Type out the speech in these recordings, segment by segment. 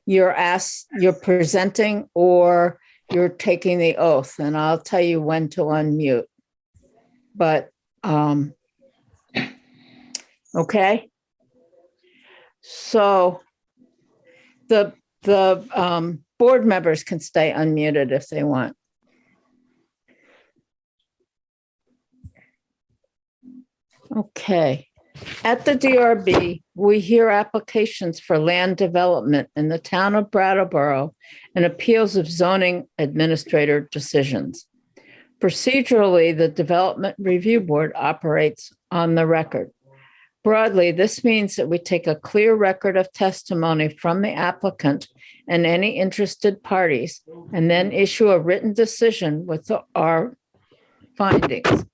you're presenting or you're taking the oath, and I'll tell you when to unmute. But, okay. So the board members can stay unmuted if they want. Okay. At the DRB, we hear applications for land development in the town of Brattleboro and appeals of zoning administrator decisions. Procedurally, the Development Review Board operates on the record. Broadly, this means that we take a clear record of testimony from the applicant and any interested parties, and then issue a written decision with our findings.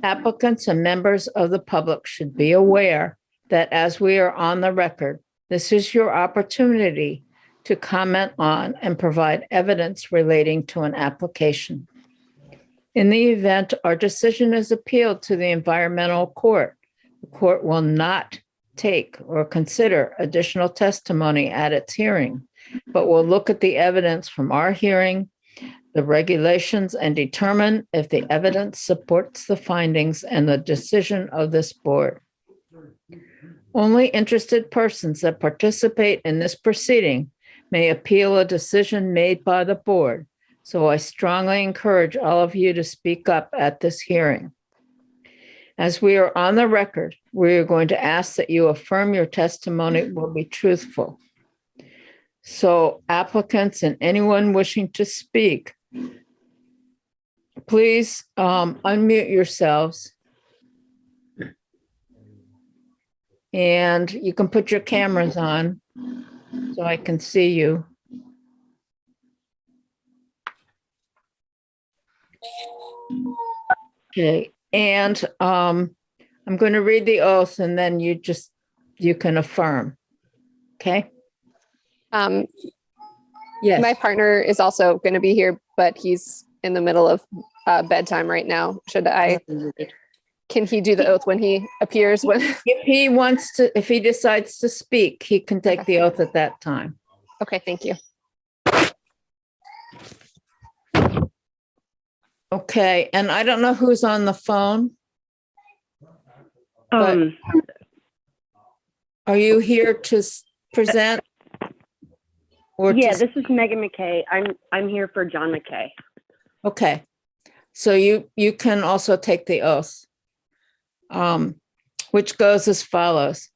Applicants and members of the public should be aware that as we are on the record, this is your opportunity to comment on and provide evidence relating to an application. In the event our decision is appealed to the environmental court, the court will not take or consider additional testimony at its hearing, but will look at the evidence from our hearing, the regulations, and determine if the evidence supports the findings and the decision of this board. Only interested persons that participate in this proceeding may appeal a decision made by the board. So I strongly encourage all of you to speak up at this hearing. As we are on the record, we are going to ask that you affirm your testimony will be truthful. So applicants and anyone wishing to speak, please unmute yourselves. And you can put your cameras on so I can see you. Okay, and I'm going to read the oath and then you can affirm. Okay. Yes. My partner is also going to be here, but he's in the middle of bedtime right now. Can he do the oath when he appears? If he decides to speak, he can take the oath at that time. Okay, thank you. Okay, and I don't know who's on the phone. But are you here to present? Yeah, this is Megan McKay. I'm here for John McKay. Okay, so you can also take the oath, which goes as follows.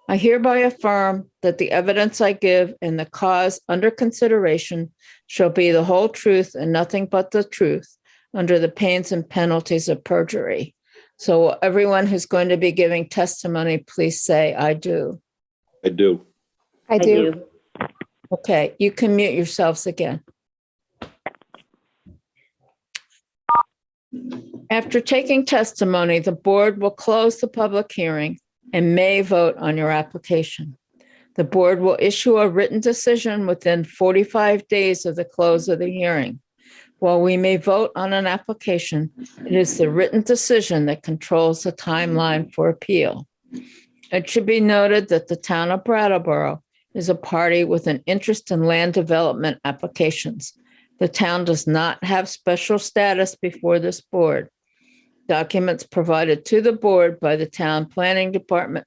I hereby affirm that the evidence I give in the cause under consideration shall be the whole truth and nothing but the truth under the pains and penalties of perjury. So everyone who's going to be giving testimony, please say, I do. I do. I do. Okay, you can mute yourselves again. After taking testimony, the board will close the public hearing and may vote on your application. The board will issue a written decision within 45 days of the close of the hearing. While we may vote on an application, it is the written decision that controls the timeline for appeal. It should be noted that the town of Brattleboro is a party with an interest in land development applications. The town does not have special status before this board. Documents provided to the board by the town planning department,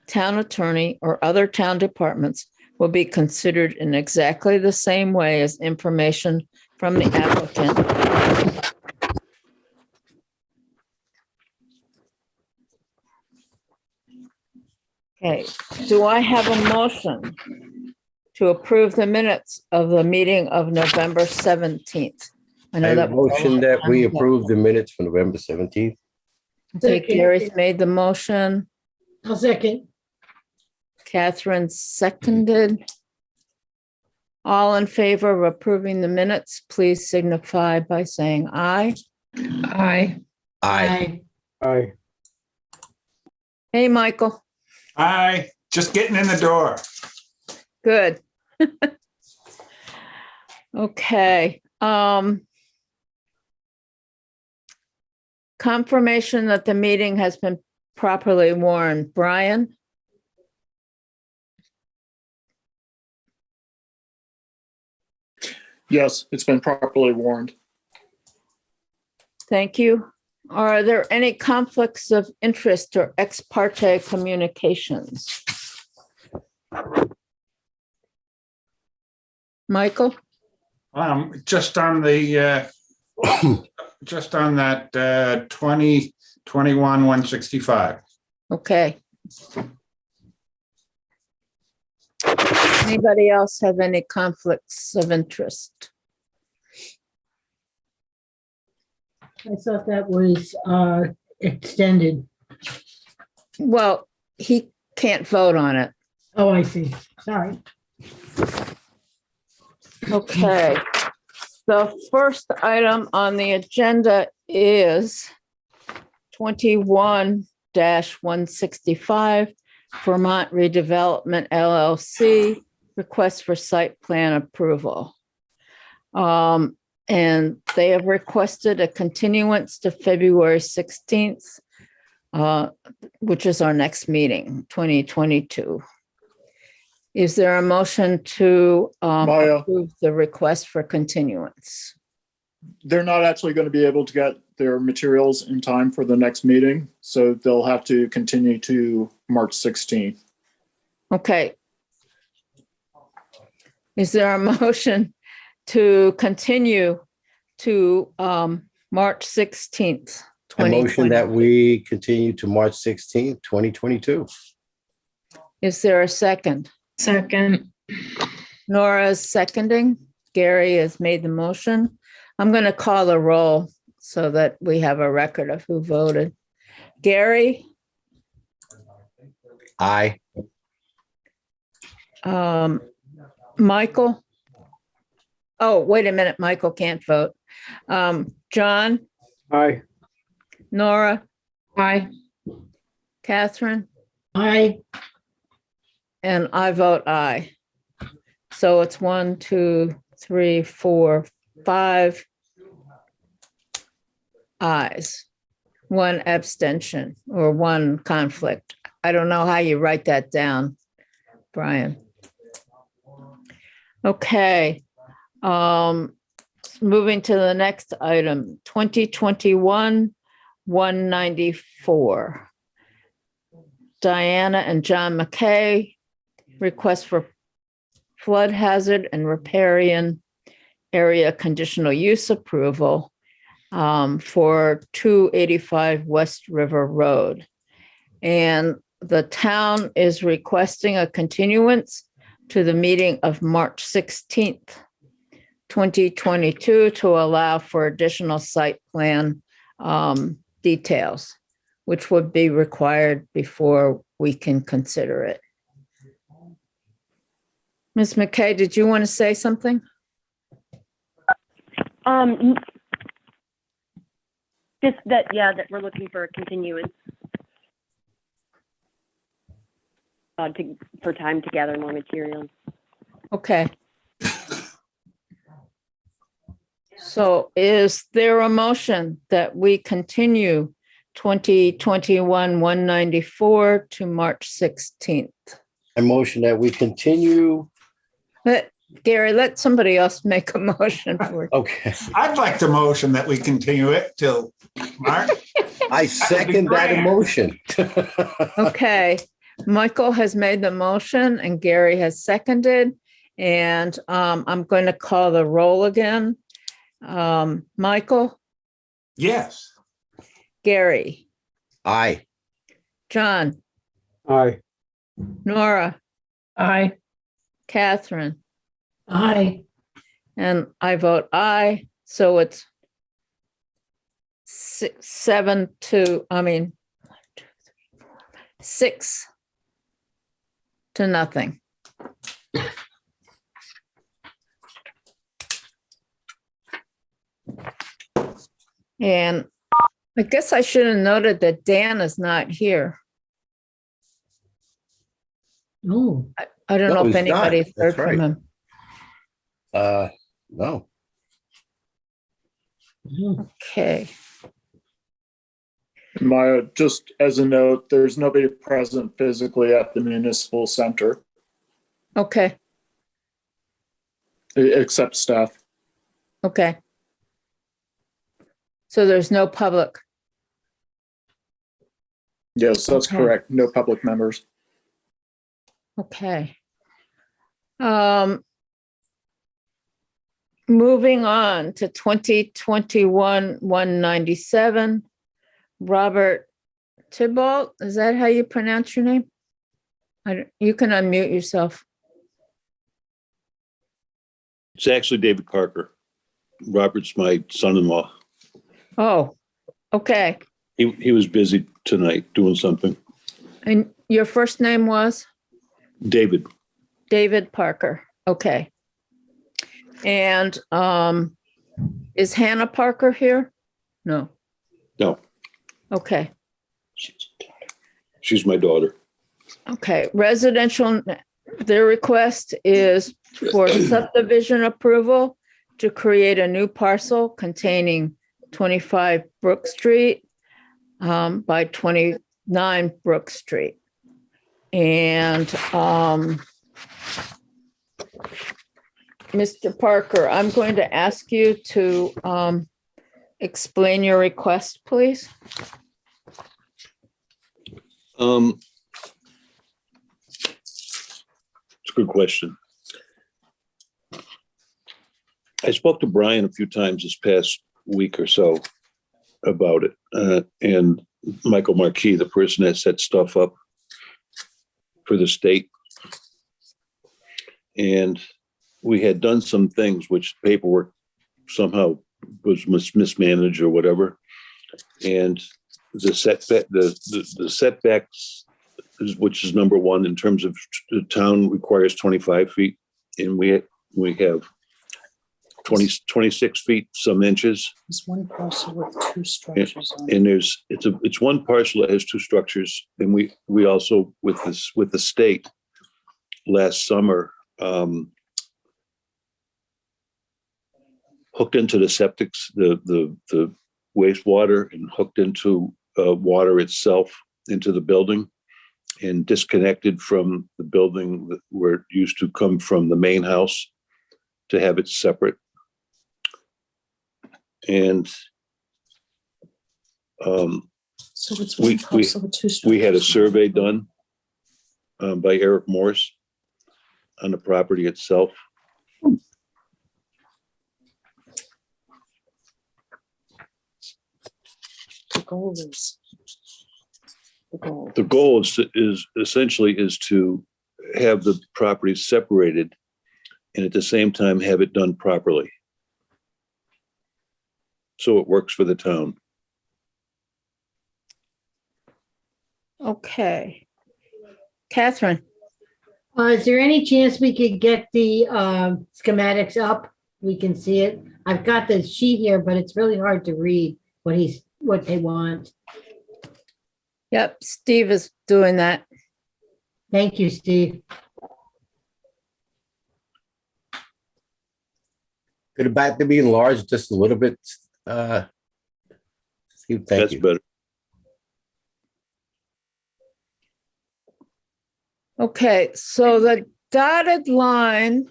town attorney, or other town departments will be considered in exactly the same way as information from the applicant. Okay, do I have a motion to approve the minutes of the meeting of November 17th? I motion that we approve the minutes for November 17th. Okay, Gary's made the motion. I'll second. Catherine seconded. All in favor of approving the minutes, please signify by saying aye. Aye. Aye. Aye. Hey, Michael. Hi, just getting in the door. Good. Okay. Confirmation that the meeting has been properly warned. Brian? Yes, it's been properly warned. Thank you. Are there any conflicts of interest or ex parte communications? Michael? Just on the, just on that 2021-165. Okay. Anybody else have any conflicts of interest? I thought that was extended. Well, he can't vote on it. Oh, I see. Sorry. Okay. The first item on the agenda is 21-165 Vermont Re Development LLC, request for site plan approval. And they have requested a continuance to February 16th, which is our next meeting, 2022. Is there a motion to Maya. approve the request for continuance? They're not actually going to be able to get their materials in time for the next meeting, so they'll have to continue to March 16th. Okay. Is there a motion to continue to March 16th, A motion that 2020? we continue to March 16th, 2022. Is there a second? Second. Nora is seconding. Gary has made the motion. I'm going to call the roll so that we have a record of who voted. Gary? Aye. Michael? Oh, wait a minute. Michael can't vote. John? Aye. Nora? Aye. Catherine? Aye. And I vote aye. So it's 1, 2, 3, 4, 5 ayes, 1 abstention or 1 conflict. I don't know how you write that down, Brian. Okay. Moving to the next item, 2021-194. Diana and John McKay, request for flood hazard and riparian area conditional use approval for 285 West River Road. And the town is requesting a continuance to the meeting of March 16th, 2022 to allow for additional site plan details, which would be required before we can consider it. Ms. McKay, did you want to say something? Just that, yeah, that we're looking for a continuance for time to gather more materials. Okay. So is there a motion that we continue 2021-194 to March 16th? A motion that we continue. Gary, let somebody else make a motion for it. Okay. I'd like to motion that we continue it till March. I second that great. motion. Okay. Michael has made the motion and Gary has seconded. And I'm going to call the roll again. Michael? Yes. Gary? Aye. John? Aye. Nora? Aye. Catherine? Aye. And I vote aye. So it's 6 to nothing. And I guess I should have noted that Dan is not here. Oh, I don't No, know if he's not. anybody's heard That's from right. him. No. Okay. Maya, just as a note, there's nobody present physically at the municipal center Okay. except staff. Okay. So there's no public. Yes, that's Okay. correct. No public members. Okay. Moving on to 2021-197, Robert Thibault, is that how you pronounce your name? You can unmute yourself. It's actually David Parker. Robert's my son-in-law. Oh, okay. He was busy tonight doing something. And your first name was? David. David Parker. Okay. And is Hannah Parker here? No. No, Okay. she's my daughter. Okay. Residential, their request is for subdivision approval to create a new parcel containing 25 Brook Street by 29 Brook Street. And Mr. Parker, I'm going to ask you to explain your request, please. It's a good question. I spoke to Brian a few times this past week or so about it, and Michael Marquis, the person that set stuff up for the state. And we had done some things which paperwork somehow was mismanaged or whatever. And the setbacks, which is number one in terms of the town requires 25 feet, and we have 26 feet some inches. It's one parcel with two structures on it. And it's one parcel that has two structures, and we also with the state last summer hooked into the septics, the wastewater, and hooked into water itself into the building, and disconnected from the building where it used to come from the main house to have it separate. And So it's one parcel with two structures. we had a survey done by Eric Morse on the property itself. The goal is. The goal is essentially to have the property separated and at the same time have it done properly, so it works for the town. Okay. Catherine, Is there any chance we could get the schematics up? We can see it. I've got the sheet here, but it's really hard to read what they want. yep, Steve is doing that. Thank you, Steve. Could it back to be enlarged just a little bit? Steve, thank That's you. better. Okay, so the dotted line,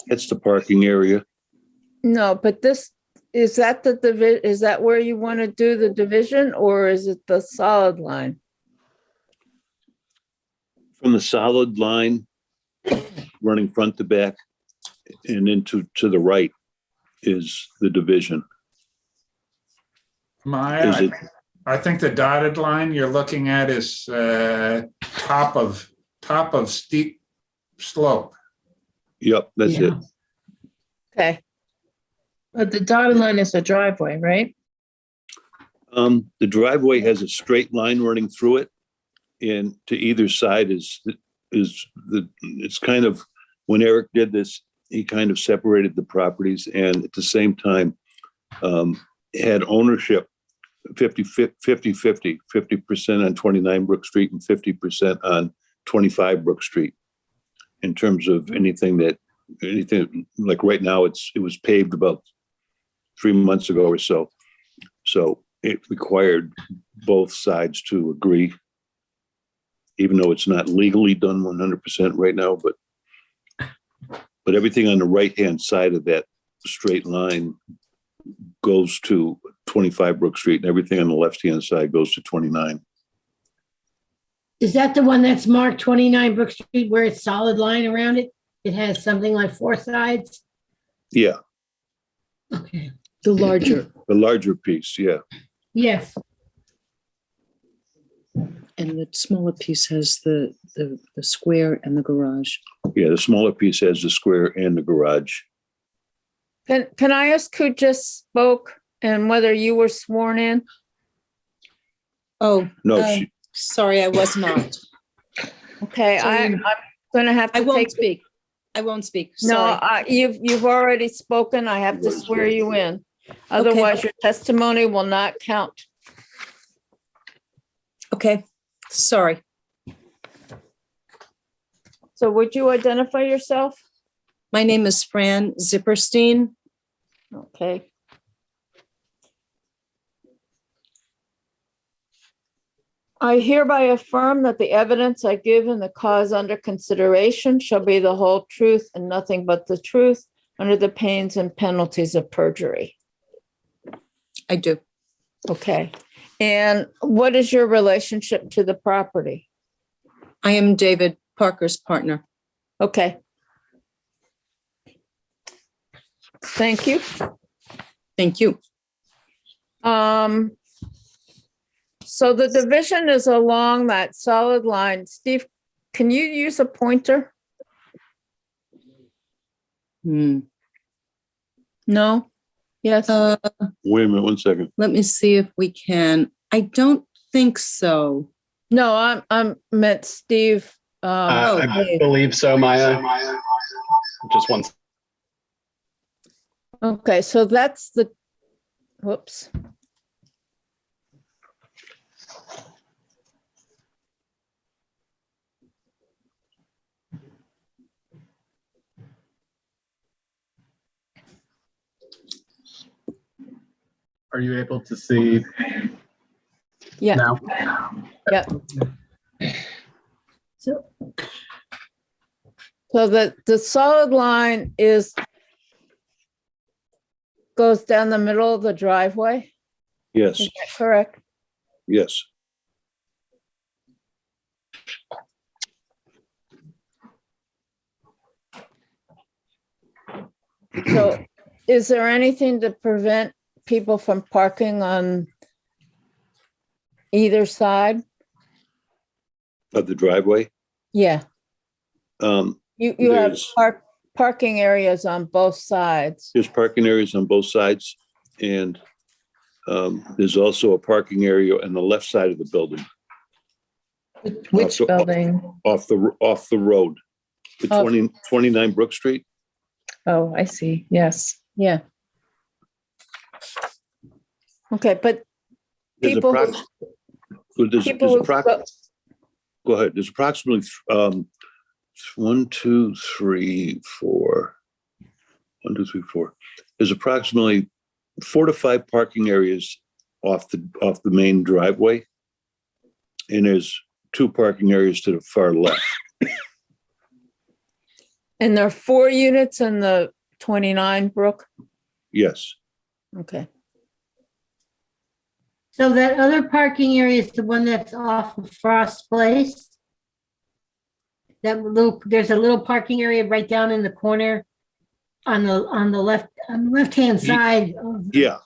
It's the parking area. no, but this, is that is that where you want to do the division, or is it the solid line? From the solid line running front to back and into to the right is the division. I think the dotted line you're looking at is top of steep slope. Yep, that's it. Okay, But the dotted line is the driveway, right? The driveway has a straight line running through it, and to either side it's kind of, when Eric did this, he kind of separated the properties, and at the same time had ownership 50% on 29 Brook Street and 50% on 25 Brook Street. In terms of anything like right now, it was paved about 3 months ago or so. So it required both sides to agree even though it's not legally done 100% right now, but everything on the right-hand side of that straight line goes to 25 Brook Street, and everything on the left-hand side goes to 29. Is that the one that's marked 29 Brook Street where it's solid line around it? It has something like 4 sides? Yeah, Okay. The the larger piece, yeah. Yes. and the smaller piece has the square and the garage. Yeah, the smaller piece has the square and the garage. Can I ask who just spoke and whether you were sworn in? Oh, No, sorry, I was not. Okay, So I'm gonna have I to won't take. speak. I won't speak. No, Sorry. you've already spoken. I have to swear you in. Otherwise, your testimony will not count. Okay, sorry. So would you identify yourself? My name is Fran Zipperstein. Okay. I hereby affirm that the evidence I give in the cause under consideration shall be the whole truth and nothing but the truth under the pains and penalties of perjury. I do. Okay. And what is your relationship to the property? I am David Parker's partner. Okay. Thank you. Thank you. So the division is along that solid line. Steve, can you use a pointer? Hmm. No? Yes? wait a minute, 1 second. Let me see if we can. I don't think so. No, I'm meant Steve. I believe so, Maya. Just one. Okay, so that's the, whoops. Are you able to see Yeah. now? Yep. So So the solid line goes down the middle of the driveway. Yes, Is that correct? yes. So is there anything to prevent people from parking on either side? Of the driveway. Yeah, Um, you have There's- parking areas on both sides. There's parking areas on both sides, and there's also a parking area on the left side of the building, Which building? off the road. The Oh. 29 Brook Street. Oh, I see. Yes. Yeah. Okay, but There's people, approx- there's people who approx- Go ahead. There's approximately 1, 2, 3, 4. 1, 2, 3, 4. There's approximately 4 to 5 parking areas off the main driveway, and there's 2 parking areas to the far left. and there are 4 units in the 29 Brook? Yes, Okay. so that other parking area is the one that's off of Frost Place? There's a little parking area right down in the corner on the left-hand side. yeah.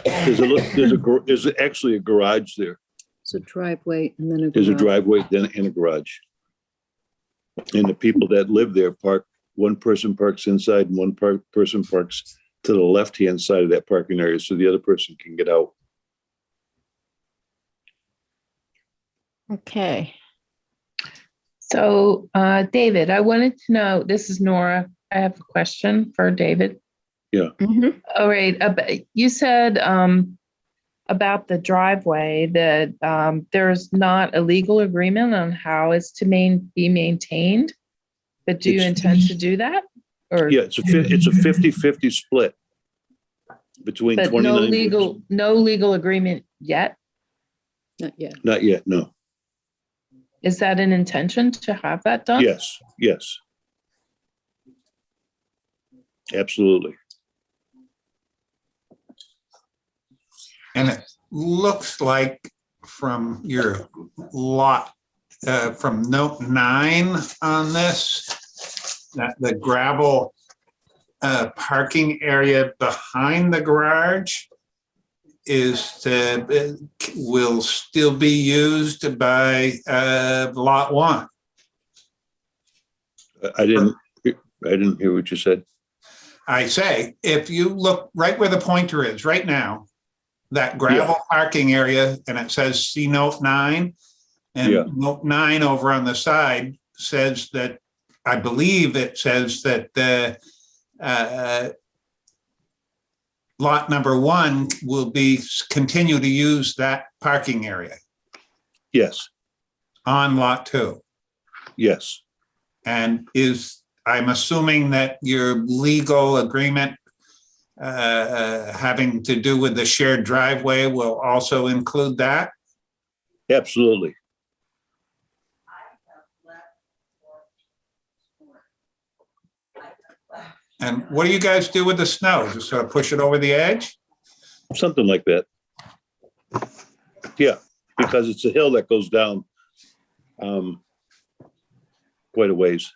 There's actually a garage there. It's a driveway and then a There's a garage. driveway, then and a garage. And the people that live there one person parks inside and one person parks to the left-hand side of that parking area, so the other person can get out. Okay. So, David, I wanted to know, this is Nora. I have a question for David. Mhm. All right. You said about the driveway that there's not a legal agreement on how it's to be maintained. But do you It's- intend to do that? Or Yeah, it's a 50-50 split between but 29. no legal agreement yet? Not yet. Not yet, no. Is that an intention to have that done? Yes, yes. Absolutely. And it looks like from your lot, from note 9 on this, that the gravel parking area behind the garage will still be used by lot 1. I didn't hear what you said. I say, if you look right where the pointer is right now, that gravel parking area, and it says see note 9, and note 9 over on the side says that, I believe it says that the lot number 1 will continue to use that parking area Yes, on lot 2. yes, And I'm assuming that your legal agreement having to do with the shared driveway will also include that? absolutely. And what do you guys do with the snow? Just sort of push it over the edge? Something like that. Yeah, because it's a hill that goes down quite a ways.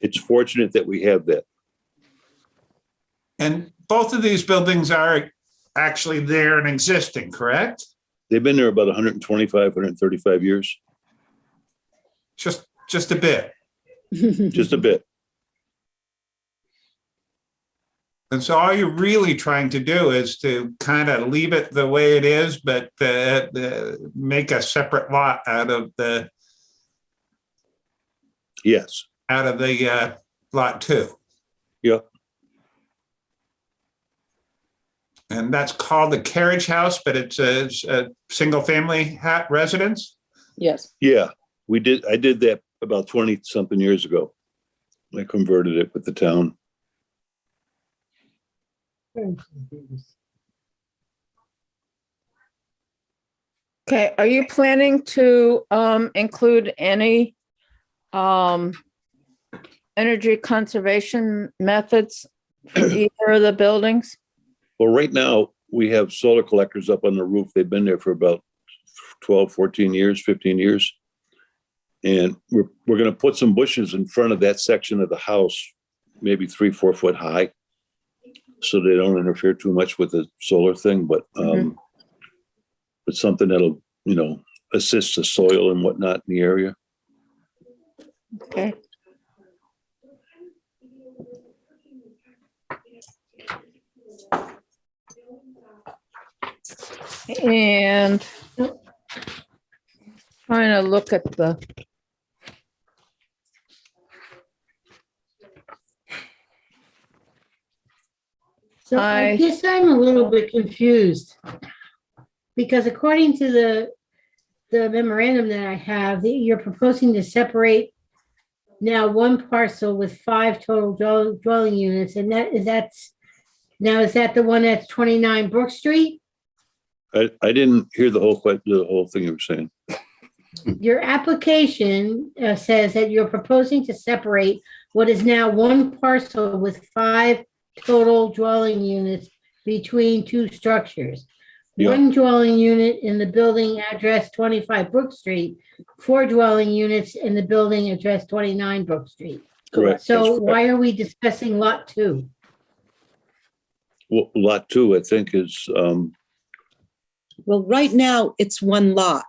It's fortunate that we have that. And both of these buildings are actually there and existing, correct? They've been there about 125, 135 years, Just a bit. just a bit. And so all you're really trying to do is to kind of leave it the way it is, but make a separate lot out of the Yes, lot 2. yeah, And that's called the carriage house, but it's a single family residence. Yes. yeah. I did that about 20 something years ago. I converted it with the town. Okay, are you planning to include any energy conservation methods for either of the buildings? Well, right now, we have solar collectors up on the roof. They've been there for about 12, 14 years, 15 years. And we're going to put some bushes in front of that section of the house, maybe 3-4 foot high, so they don't interfere too much with the solar thing, but something that'll, assist the soil and whatnot in the area. Okay. And trying to look at the So I guess I'm a little bit confused. Because according to the memorandum that I have, you're proposing to separate now one parcel with 5 total dwelling units, and is that the one that's 29 Brook Street? I didn't hear the whole thing you were saying. Your application says that you're proposing to separate what is now one parcel with 5 total dwelling units between 2 structures. Yeah. 1 dwelling unit in the building address 25 Brook Street, 4 dwelling units in the building address 29 Brook Street. Correct. So why are we discussing lot 2? Well, lot 2, I think, is, Well, right now, it's one lot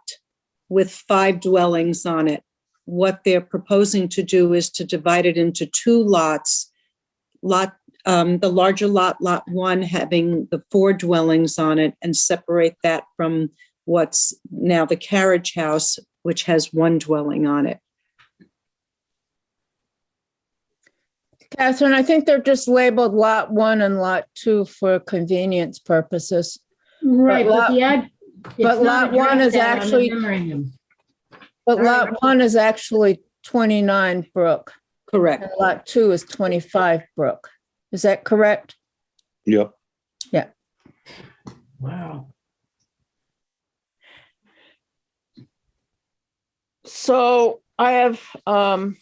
with 5 dwellings on it. What they're proposing to do is to divide it into 2 lots. The larger lot, lot 1, having the 4 dwellings on it, and separate that from what's now the carriage house, which has 1 dwelling on it. Catherine, I think they're just labeled lot 1 and lot 2 for convenience purposes. Right, But lot 1 is actually, but lot 1 is actually 29 Brook. Correct. And lot 2 is 25 Brook. Is that correct? yep. Yeah. Wow. So I have, how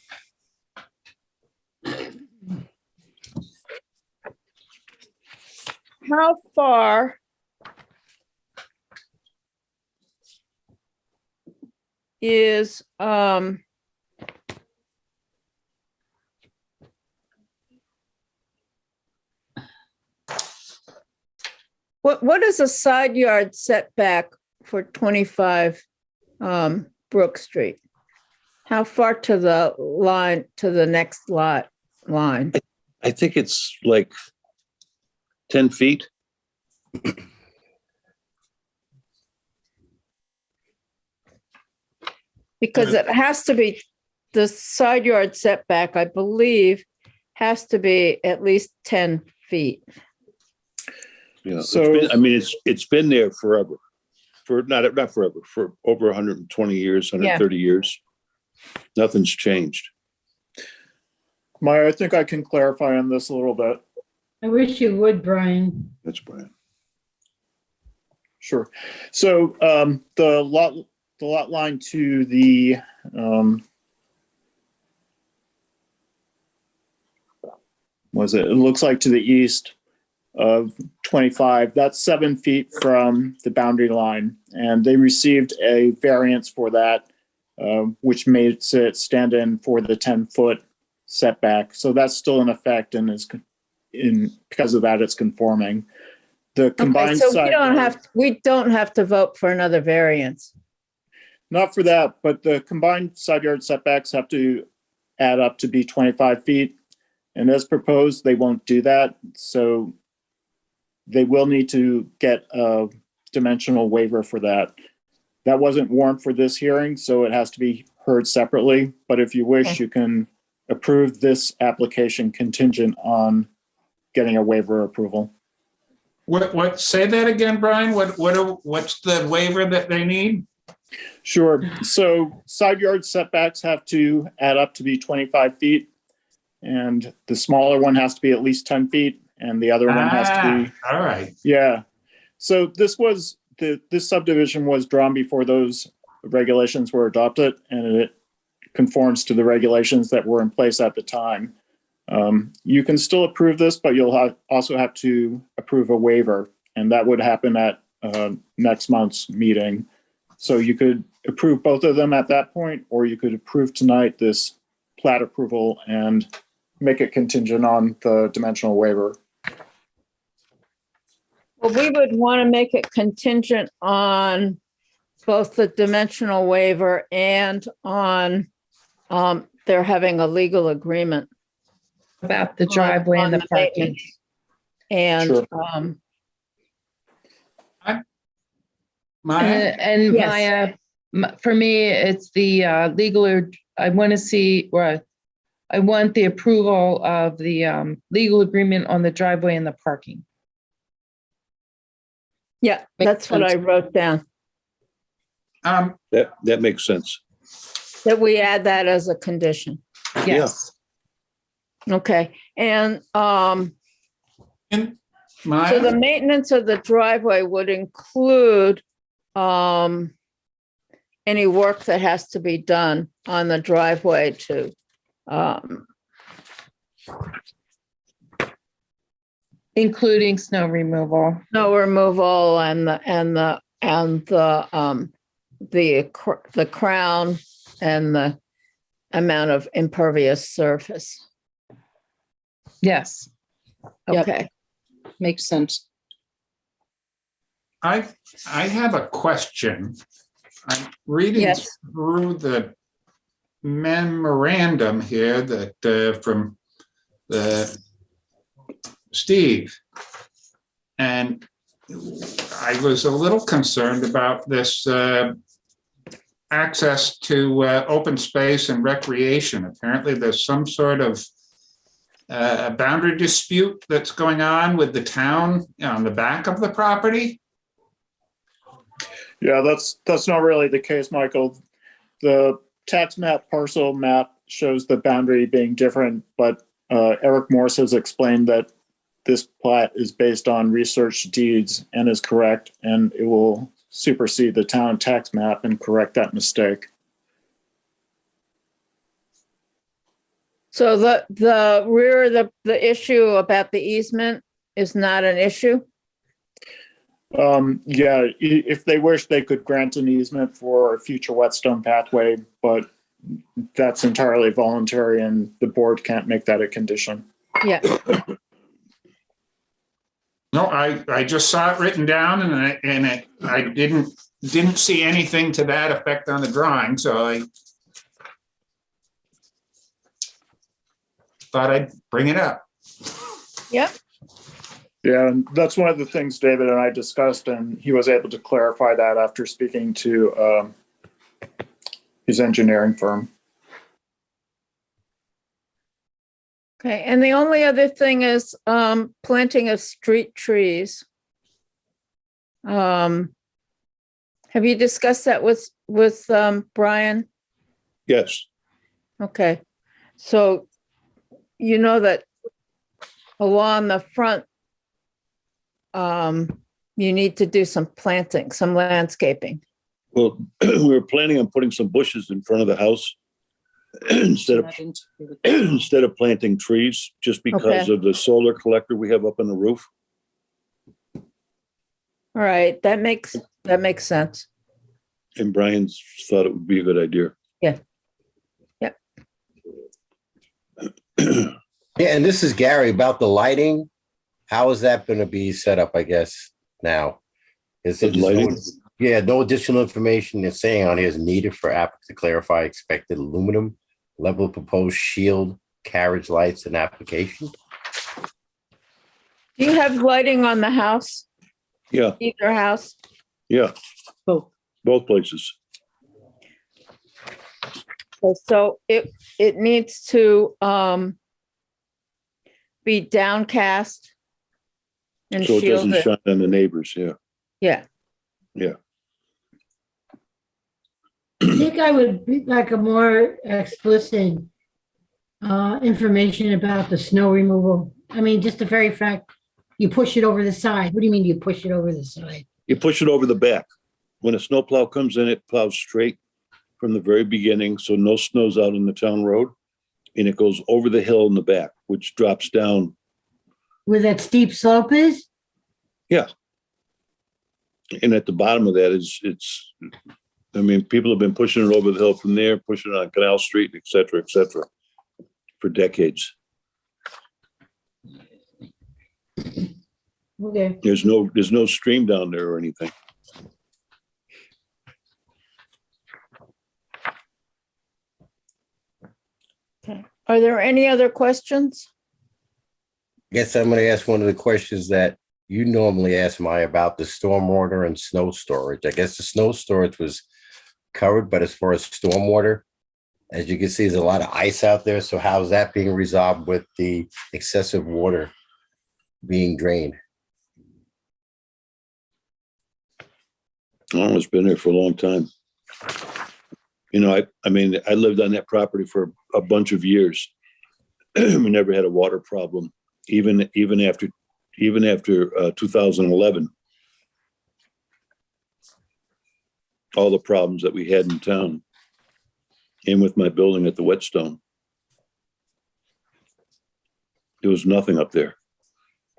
far is, what is a side yard setback for 25 Brook Street? How far to the line, to the next lot line? I think it's like 10 feet. Because it has to be, the side yard setback, I believe, has to be at least 10 feet. Yeah, So- it's been there forever. For not forever, for over 120 years, 130 years. Nothing's changed. Maya, I think I can clarify on this a little bit. I wish you would, Brian. That's Brian. Sure. So the lot line to the it looks like to the east of 25, that's 7 feet from the boundary line. And they received a variance for that, which makes it stand in for the 10-foot setback. So that's still in effect and because of that, it's conforming. The combined So side we don't have to vote for another variance. Not for that, but the combined side yard setbacks have to add up to be 25 feet. And as proposed, they won't do that. So they will need to get a dimensional waiver for that. That wasn't warned for this hearing, so it has to be heard separately. But if you wish, you can approve this application contingent on getting a waiver approval. What, say that again, Brian? What's the waiver that they need? Sure. So side yard setbacks have to add up to be 25 feet. And the smaller one has to be at least 10 feet. And the other one has to be. All right. Yeah. So this subdivision was drawn before those regulations were adopted, and it conforms to the regulations that were in place at the time. You can still approve this, but you'll also have to approve a waiver, and that would happen at next month's meeting. So you could approve both of them at that point, or you could approve tonight this plat approval and make it contingent on the dimensional waiver. Well, we would want to make it contingent on both the dimensional waiver and on they're having a legal agreement. About the driveway and the parking. And, Sure. Maya? And Yes. Maya, for me, it's the legal, I want to see, or I want the approval of the legal agreement on the driveway and the parking. yeah, that's what I wrote down, That makes sense. that we add that as a condition. Yes. Okay, and Maya? so the maintenance of the driveway would include any work that has to be done on the driveway to Including snow removal. snow removal and the crown and the amount of impervious surface. Yes. Yep. Okay. Makes sense. I have a question. I'm reading Yes. through the memorandum here that from Steve. And I was a little concerned about this access to open space and recreation. Apparently there's some sort of a boundary dispute that's going on with the town on the back of the property. Yeah, that's not really the case, Michael. The tax map parcel map shows the boundary being different, but Eric Morse has explained that this plat is based on research deeds and is correct, and it will supersede the town tax map and correct that mistake. So the rear, the issue about the easement is not an issue? Yeah, if they wish, they could grant an easement for a future whetstone pathway, but that's entirely voluntary and the board can't make that a condition. Yeah. No, I just saw it written down and I didn't see anything to that effect on the drawing, so I thought I'd bring it up. Yep. Yeah, and that's one of the things David and I discussed, and he was able to clarify that after speaking to his engineering firm. Okay, and the only other thing is planting of street trees. Have you discussed that with Brian? Yes, Okay, so you know that along the front, you need to do some planting, some landscaping. well, we were planning on putting some bushes in front of the house instead of planting trees, just because of the solar collector we have up on the roof. All right, that makes sense. And Brian's thought it would be a good idea. Yeah. Yep. Yeah, and this is Gary about the lighting. How is that going to be set up, I guess, now? Is it lighting? Yeah, no additional information is saying on here is needed for applicant to clarify expected aluminum level of proposed shield carriage lights and application. Do you have lighting on the house? Yeah, Either house? yeah, Both. both places. So it needs to be downcast and So it doesn't shielded. shine on the neighbors, yeah. Yeah. Yeah. I think I would like a more explicit information about the snow removal. I mean, just the very fact you push it over the side. What do you mean you push it over the side? You push it over the back. When a snowplow comes in, it plows straight from the very beginning, so no snow's out on the town road. And it goes over the hill in the back, which drops down. Where that steep slope is? Yeah. And at the bottom of that is, I mean, people have been pushing it over the hill from there, pushing it on Canal Street, et cetera, for decades. Okay. There's no stream down there or anything. Okay. Are there any other questions? I guess I'm going to ask one of the questions that you normally ask, Maya, about the stormwater and snow storage. I guess the snow storage was covered, but as far as stormwater, as you can see, there's a lot of ice out there. So how's that being resolved with the excessive water being drained? Oh, it's been there for a long time. You know, I mean, I lived on that property for a bunch of years. We never had a water problem, even after 2011. All the problems that we had in town, and with my building at the Whetstone, there was nothing up there.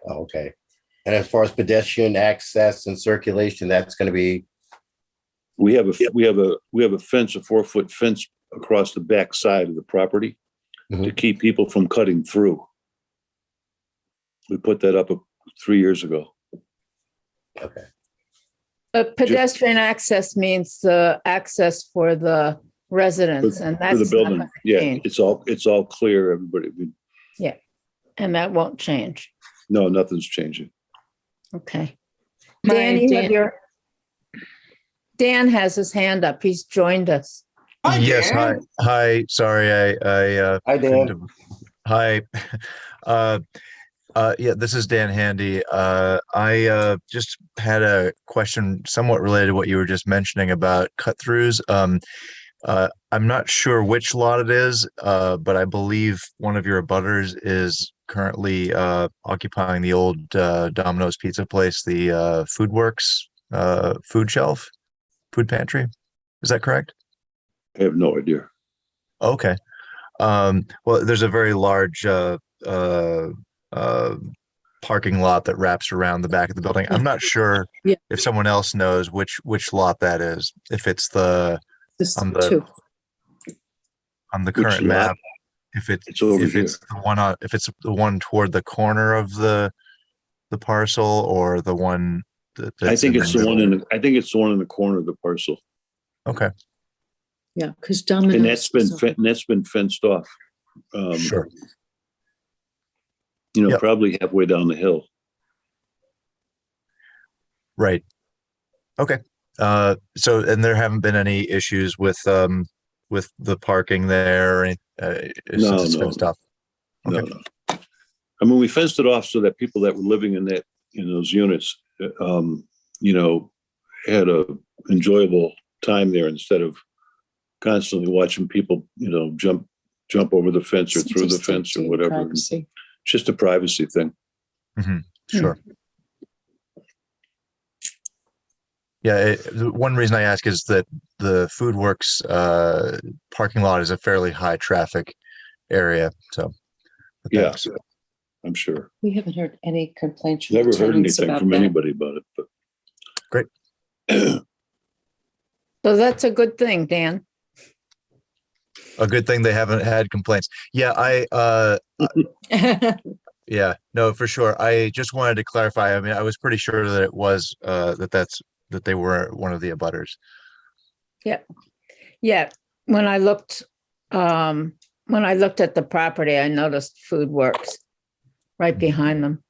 Oh, okay. And as far as pedestrian access and circulation, that's going to be. We have a fence, a 4-foot fence across the back side of the property to keep people from cutting through. We put that up 3 years ago. Okay. But pedestrian access means the access for the residents, and that's For the building. not gonna Yeah, change. it's all clear, everybody. Yeah, and that won't change. No, nothing's changing. Okay. Hi, Dan, you have Dan. Dan has his hand up. He's joined us. Yes, hi. Hi, sorry, I Hi, Dan. hi. Yeah, this is Dan Handy. I just had a question somewhat related to what you were just mentioning about cut-throughs. I'm not sure which lot it is, but I believe one of your abutters is currently occupying the old Domino's pizza place, the Food Works food shelf, food pantry. Is that correct? I have no idea. Okay. Well, there's a very large parking lot that wraps around the back of the building. I'm not sure Yeah. if someone else knows which lot that is. If it's the This on the two. on the Which current lot? map, if it's the one toward the corner of the parcel, or the one I think it's the one middle. in the, I think it's the one in the corner of the parcel. Okay, Yeah, because Domino's. And that's been fenced off. sure. Yep. Probably halfway down the hill. Right. Okay. So, and there haven't been any issues with the parking there, since it's fenced off? Okay. No. I mean, we fenced it off so that people that were living in those units, had a enjoyable time there instead of constantly watching people, jump over the fence or through the fence or whatever. Privacy. It's just a privacy thing. Mm-hmm. Sure. Yeah, one reason I ask is that the Food Works parking lot is a fairly high traffic area. So, Yeah, thanks. I'm sure. We haven't heard any complaints. from Never the heard tenants anything about from that. anybody about it, but. Great. So that's a good thing, Dan. A good thing they haven't had complaints. Yeah, yeah, no, for sure. I just wanted to clarify. I mean, I was pretty sure that it was that they were one of the abutters. Yeah. When I looked at the property, I noticed Food Works right behind them.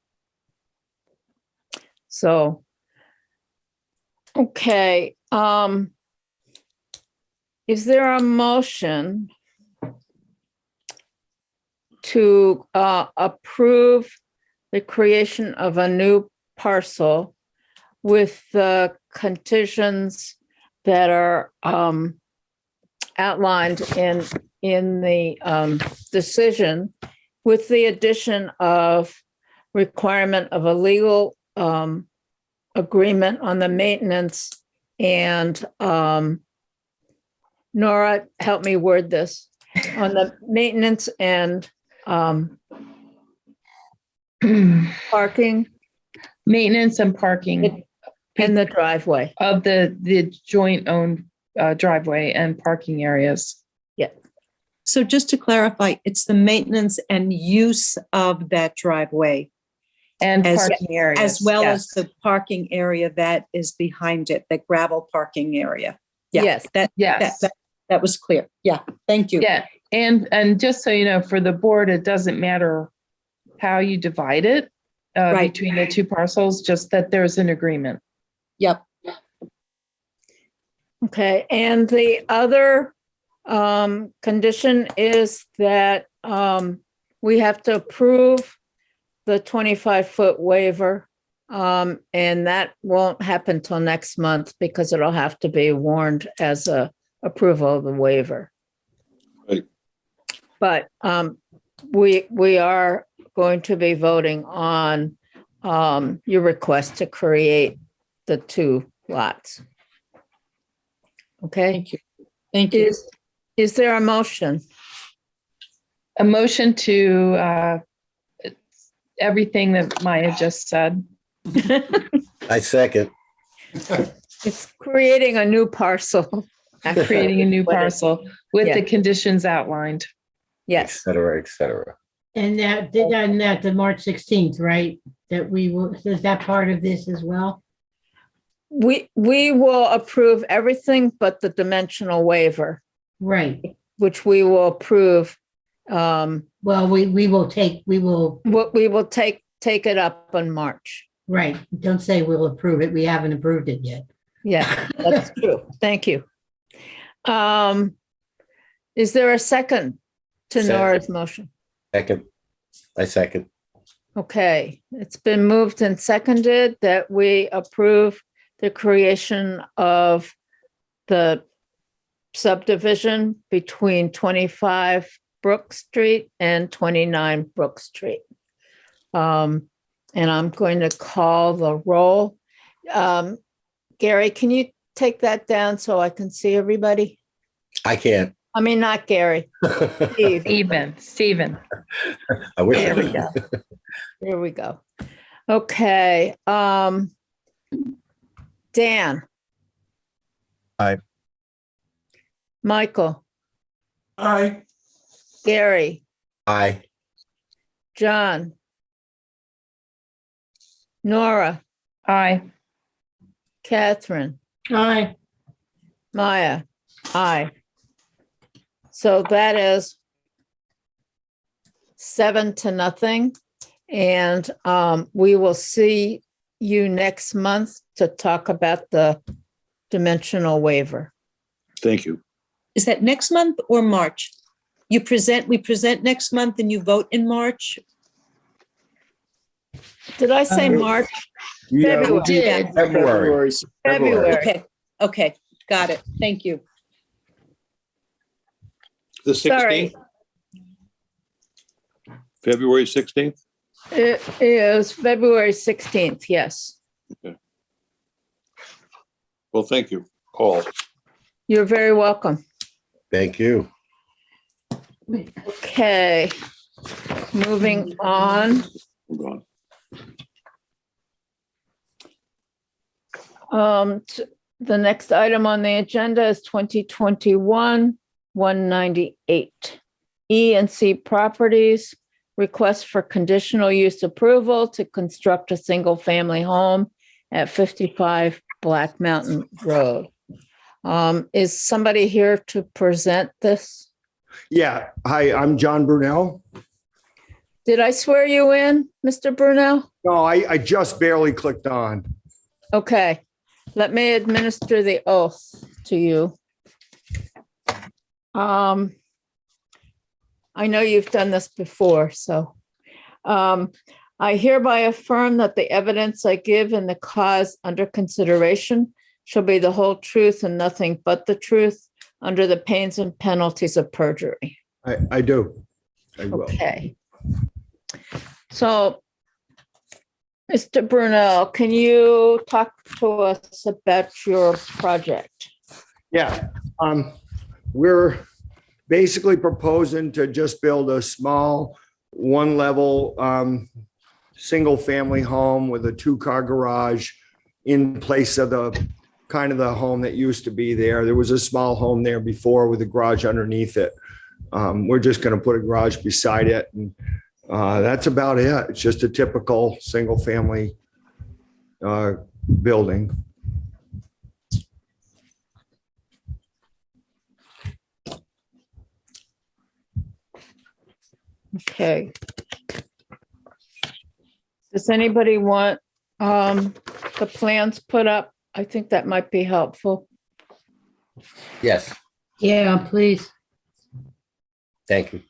So, okay. Is there a motion to approve the creation of a new parcel with the conditions that are outlined in the decision, with the addition of requirement of a legal agreement on the maintenance and Nora, help me word this, on the maintenance and parking Maintenance and parking in the driveway. of the joint owned driveway and parking areas. Yeah. So just to clarify, it's the maintenance and use of that driveway, And As- parking areas. as well yes. as the parking area that is behind it, the gravel parking area. Yeah, Yes. Yes. That was clear. Yeah, thank you. Yeah, and just so you know, for the board, it doesn't matter how you divide it Right. between the two parcels, just that there's an agreement. Yep. Okay, and the other condition is that we have to approve the 25-foot waiver. And that won't happen till next month because it'll have to be warned as a approval of the waiver. Right. But we are going to be voting on your request to create the two lots. Okay, Thank you. Thank you. is there a motion? A motion to everything that Maya just said. I second. It's creating a new parcel. Creating a new What is- parcel with Yeah. the conditions outlined. Et Yes, cetera, et cetera. And that, the March 16th, right? That we will, is that part of this as well? we will approve everything but the dimensional waiver, Right. which we will approve. Well, we will take Take it up in March. right. Don't say we'll approve it. We haven't approved it yet. Yeah, that's true. Thank you. Is there a second to Second. Nora's motion? Second. I second. Okay, it's been moved and seconded that we approve the creation of the subdivision between 25 Brook Street and 29 Brook Street. And I'm going to call the roll. Gary, can you take that down so I can see everybody? I can't. I mean, not Gary. Steve. Stephen. I wish. There we go. There we go. Okay. Dan. Aye. Michael. Aye. Gary. Aye. John. Nora. Aye. Catherine. Aye. Maya. Aye. So that is 7-0. And we will see you next month to talk about the dimensional waiver. Thank you. Is that next month or March? We present next month and you vote in March? Did I say March? February. Did. February. February. Okay, got it. Thank you. The 16th? Sorry. February 16th? It is February 16th, yes. Well, thank you, Paul. You're very welcome. Thank you. Okay, moving on. Hold on. The next item on the agenda is 2021-198. E and C Properties, request for conditional use approval to construct a single-family home at 55 Black Mountain Road. Is somebody here to present this? Yeah. Hi, I'm John Brunel. Did I swear you in, Mr. Brunel? No, I just barely clicked on. Okay, let me administer the oath to you. I know you've done this before, so I hereby affirm that the evidence I give in the cause under consideration shall be the whole truth and nothing but the truth under the pains and penalties of perjury. I do. I will. Okay. So, Mr. Brunel, can you talk to us about your project? Yeah. We're basically proposing to just build a small one-level single-family home with a two-car garage in place of the kind of the home that used to be there. There was a small home there before with a garage underneath it. We're just going to put a garage beside it, and that's about it. It's just a typical single-family building. Okay. Does anybody want the plans put up? I think that might be helpful. Yes, Yeah, please. thank you.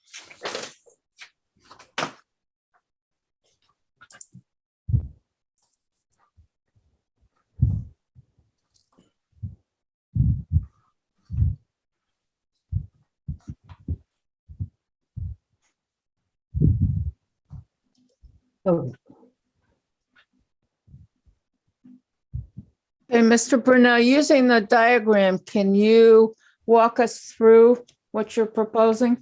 Oh, Hey, Mr. Brunel, using the diagram, can you walk us through what you're proposing?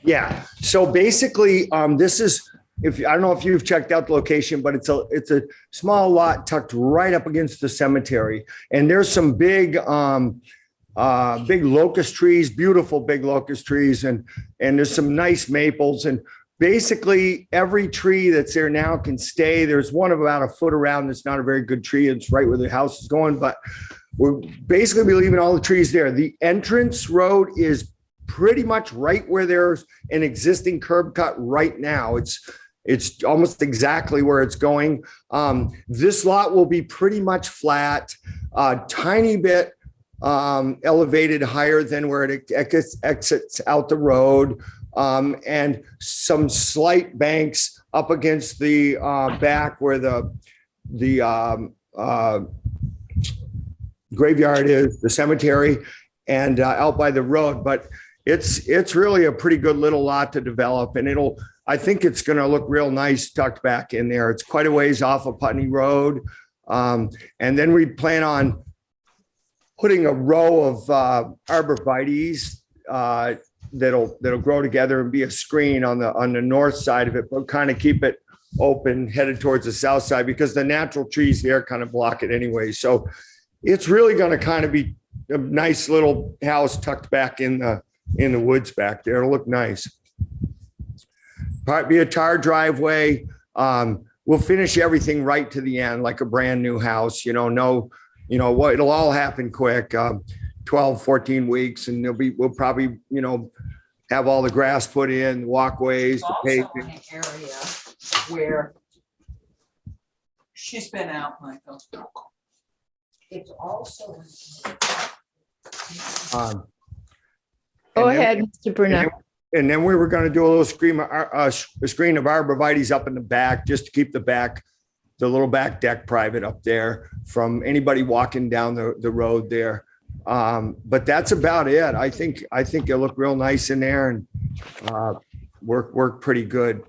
Yeah. So basically, this is, I don't know if you've checked out the location, but it's a small lot tucked right up against the cemetery. And there's some big locust trees, beautiful big locust trees, and there's some nice maples. And basically every tree that's there now can stay. There's one of about a foot around that's not a very good tree. It's right where the house is going, but we're basically be leaving all the trees there. The entrance road is pretty much right where there's an existing curb cut right now. It's almost exactly where it's going. This lot will be pretty much flat, a tiny bit elevated higher than where it exits out the road. And some slight banks up against the back where the graveyard is, the cemetery, and out by the road. But it's really a pretty good little lot to develop, and I think it's going to look real nice tucked back in there. It's quite a ways off of Putney Road. And then we plan on putting a row of arborvitaes that'll grow together and be a screen on the north side of it, but kind of keep it open headed towards the south side because the natural trees there kind of block it anyway. So it's really going to kind of be a nice little house tucked back in the woods back there. It'll look nice. Be a tar driveway. We'll finish everything right to the end, like a brand new house, it'll all happen quick, 12, 14 weeks. And we'll probably, have all the grass put in, walkways, the paving. Area where she's been out, Michael. It's also. Go ahead, Mr. Burnett. And then we were going to do a little screen of arborvitaes up in the back, just to keep the little back deck private up there from anybody walking down the road there. But that's about it. I think it'll look real nice in there and work pretty good.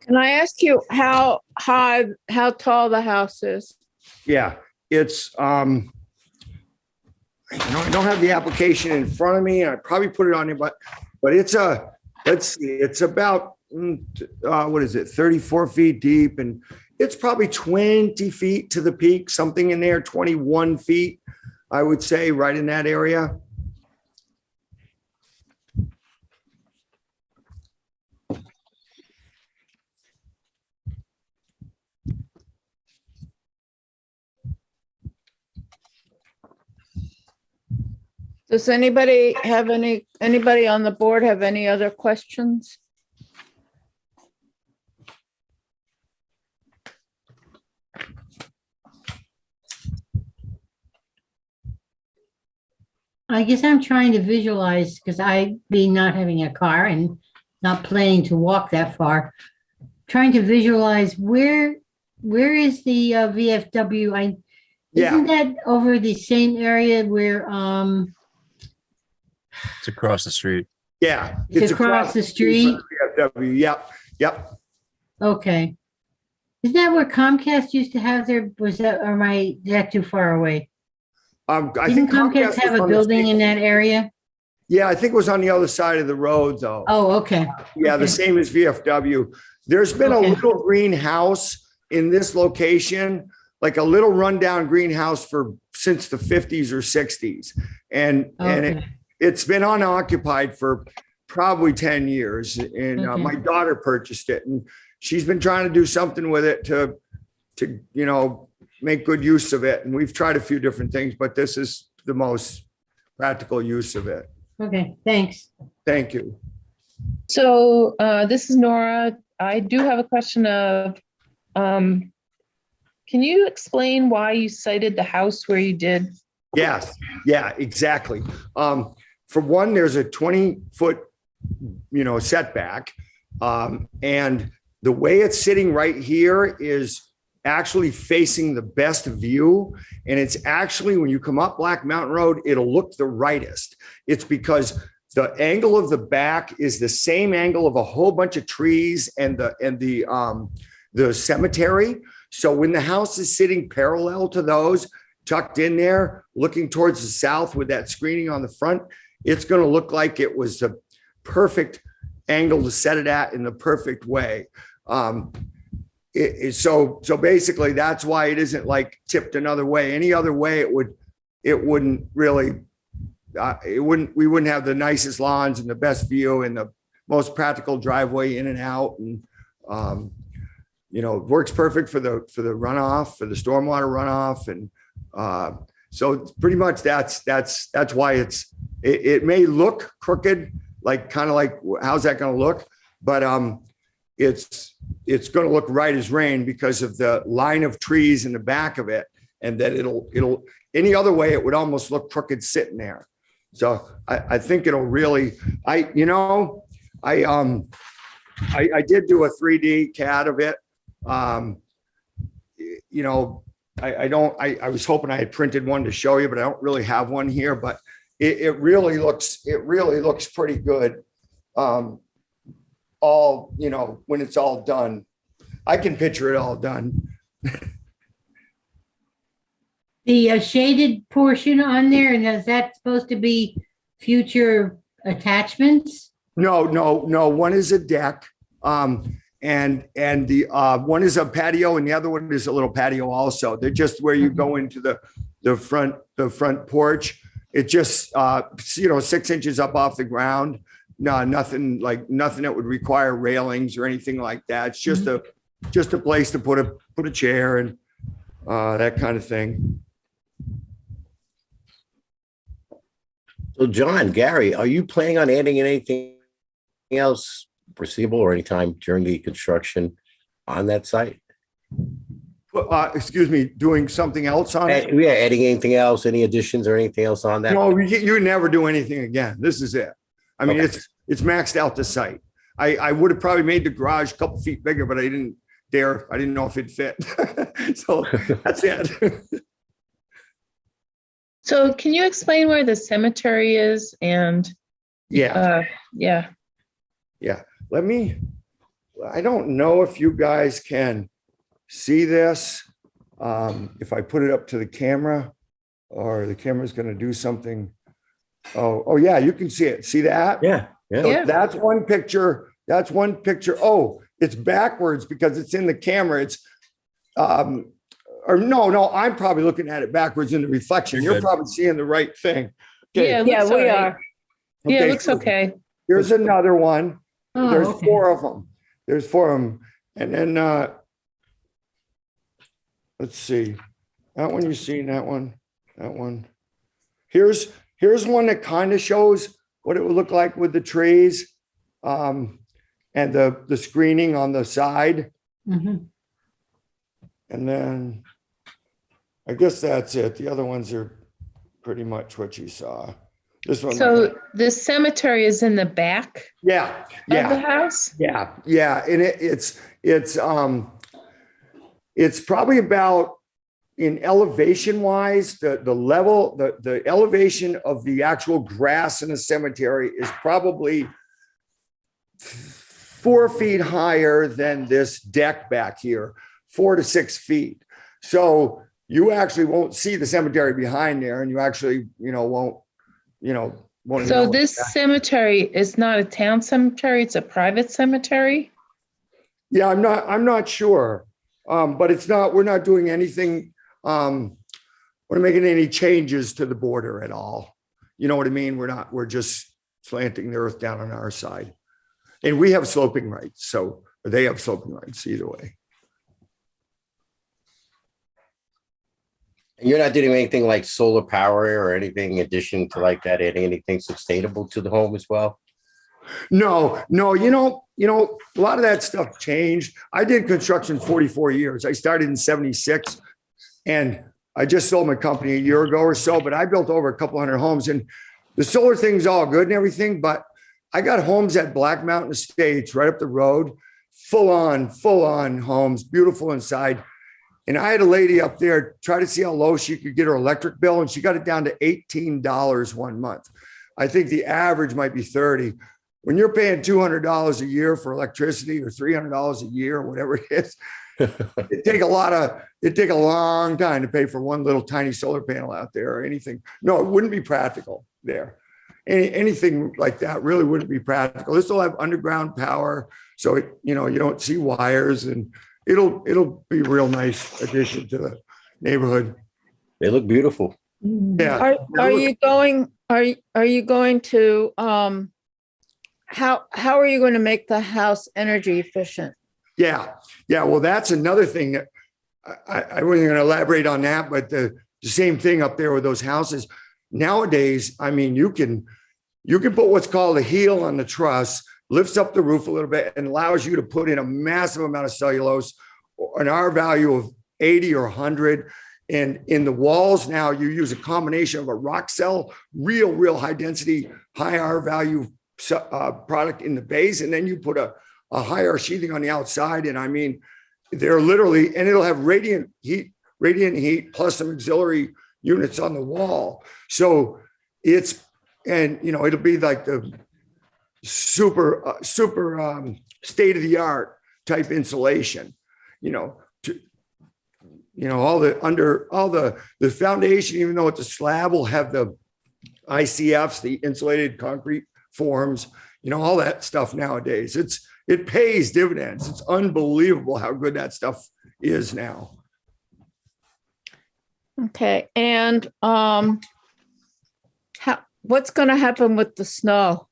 Can I ask you how tall the house is? Yeah, it's I don't have the application in front of me. I probably put it on there, but it's it's about what is it, 34 feet deep, and it's probably 20 feet to the peak, something in there, 21 feet, I would say, right in that area. Does anybody on the board have any other questions? I guess I'm trying to visualize, because I, being not having a car and not planning to walk that far, trying to visualize where is the VFW? Isn't that over the same area where It's across the street. Yeah. It's across the street? VFW. Yep. Okay. Isn't that where Comcast used to have their, is that too far away? I Didn't think Comcast have a building in that area? Yeah, I think it was on the other side of the road, though. Oh, okay. Yeah, the same as VFW. There's been a little greenhouse in this location, like a little rundown greenhouse since the 50s or 60s. And it's been unoccupied for probably 10 years. And my daughter purchased it, and she's been trying to do something with it to make good use of it. And we've tried a few different things, but this is the most practical use of it. Okay, thanks. Thank you. So this is Nora. I do have a question of, can you explain why you cited the house where you did? Yes, yeah, exactly. For one, there's a 20-foot, setback. And the way it's sitting right here is actually facing the best view. And it's actually, when you come up Black Mountain Road, it'll look the rightest. It's because the angle of the back is the same angle of a whole bunch of trees and the cemetery. So when the house is sitting parallel to those, tucked in there, looking towards the south with that screening on the front, it's going to look like it was the perfect angle to set it at in the perfect way. So basically that's why it isn't like tipped another way. Any other way, we wouldn't have the nicest lawns and the best view and the most practical driveway in and out. And, it works perfect for the runoff, for the stormwater runoff. And so pretty much that's why it may look crooked, like kind of like, how's that going to look? But it's going to look right as rain because of the line of trees in the back of it. And that it'll any other way, it would almost look crooked sitting there. So I think it'll really, I did do a 3D CAD of it. I was hoping I had printed one to show you, but I don't really have one here, but it really looks pretty good. All, you know, when it's all done, I can picture it all done. The shaded portion on there, and is that supposed to be future attachments? No. One is a deck. And the one is a patio and the other one is a little patio also. They're just where you go into the front porch. It just 6 inches up off the ground. No, nothing that would require railings or anything like that. It's just a place to put a chair and that kind of thing. So John, Gary, are you planning on adding anything else foreseeable or anytime during the construction on that site? Excuse me, doing something else on it? Yeah, adding anything else, any additions or anything else on that? No, you never do anything again. This is it. I mean, Okay. it's maxed out the site. I would have probably made the garage a couple feet bigger, but I didn't dare. I didn't know if it'd fit. So that's it. So can you explain where the cemetery is? And Yeah. yeah. I don't know if you guys can see this. If I put it up to the camera or the camera's going to do something. Oh yeah, you can see it. See that? Yeah. Yeah. That's one picture. Oh, it's backwards because it's in the camera. It's, or no, I'm probably looking at it backwards in the reflection. You're probably seeing the right thing. Okay. Yeah, Yeah, looks we all right. are. Yeah, it Okay, looks so okay. Here's another one. Oh, There's okay. 4 of them. There's 4 of them. And then, let's see. That one, you seen that one? That one. Here's one that kind of shows what it would look like with the trees and the screening on the side. Mhm. And then I guess that's it. The other ones are pretty much what you saw. This one. So the cemetery is in the back Yeah. of the house? Yeah. And it's probably about, in elevation wise, the level, the elevation of the actual grass in the cemetery is probably 4 feet higher than this deck back here, 4 to 6 feet. So you actually won't see the cemetery behind there, and you actually, won't. So this cemetery is not a town cemetery, it's a private cemetery? Yeah, I'm not sure. But we're not doing anything. We're not making any changes to the border at all. You know what I mean? We're just slanting the earth down on our side. And we have sloping rights, or they have sloping rights either way. And you're not doing anything like solar power or anything in addition to like that, adding anything sustainable to the home as well? No, a lot of that stuff changed. I did construction 44 years. I started in 76 and I just sold my company a year ago or so, but I built over a couple hundred homes, and the solar thing's all good and everything, but I got homes at Black Mountain Estates right up the road, full on homes, beautiful inside. And I had a lady up there try to see how low she could get her electric bill, and she got it down to $18 one month. I think the average might be 30. When you're paying $200 a year for electricity or $300 a year or whatever it is, it'd take a long time to pay for one little tiny solar panel out there or anything. No, it wouldn't be practical there. Anything like that really wouldn't be practical. This will have underground power, so you don't see wires, and it'll be a real nice addition to the neighborhood. They look beautiful. Yeah. Are you going to, how are you going to make the house energy efficient? Yeah. Well, that's another thing that I wasn't going to elaborate on that, but the same thing up there with those houses. Nowadays, I mean, you can put what's called a heel on the truss, lifts up the roof a little bit and allows you to put in a massive amount of cellulose, an R value of 80 or 100. And in the walls now, you use a combination of a rock cell, real high density, high R value product in the base, and then you put a higher sheathing on the outside. And I mean, they're literally, and it'll have radiant heat radiant heat plus some auxiliary units on the wall. So it's, and you know, it'll be like the super state of the art type insulation, you know, all the foundation, even though it's a slab, will have the ICFs, the insulated concrete forms, you know, all that stuff nowadays. It pays dividends. It's unbelievable how good that stuff is now. Okay, and what's going to happen with the snow?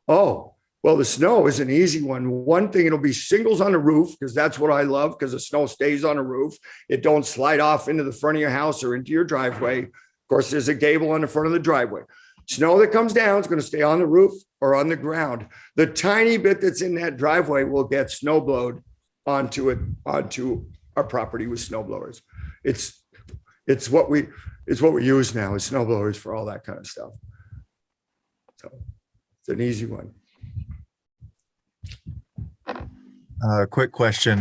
Oh, well, the snow is an easy one. One thing, it'll be shingles on the roof, because that's what I love, because the snow stays on the roof. It don't slide off into the front of your house or into your driveway. Of course, there's a gable on the front of the driveway. Snow that comes down is going to stay on the roof or on the ground. The tiny bit that's in that driveway will get snow blowed onto our property with snow blowers. It's what we use now, is snow blowers for all that kind of stuff. So it's an easy one. Quick question.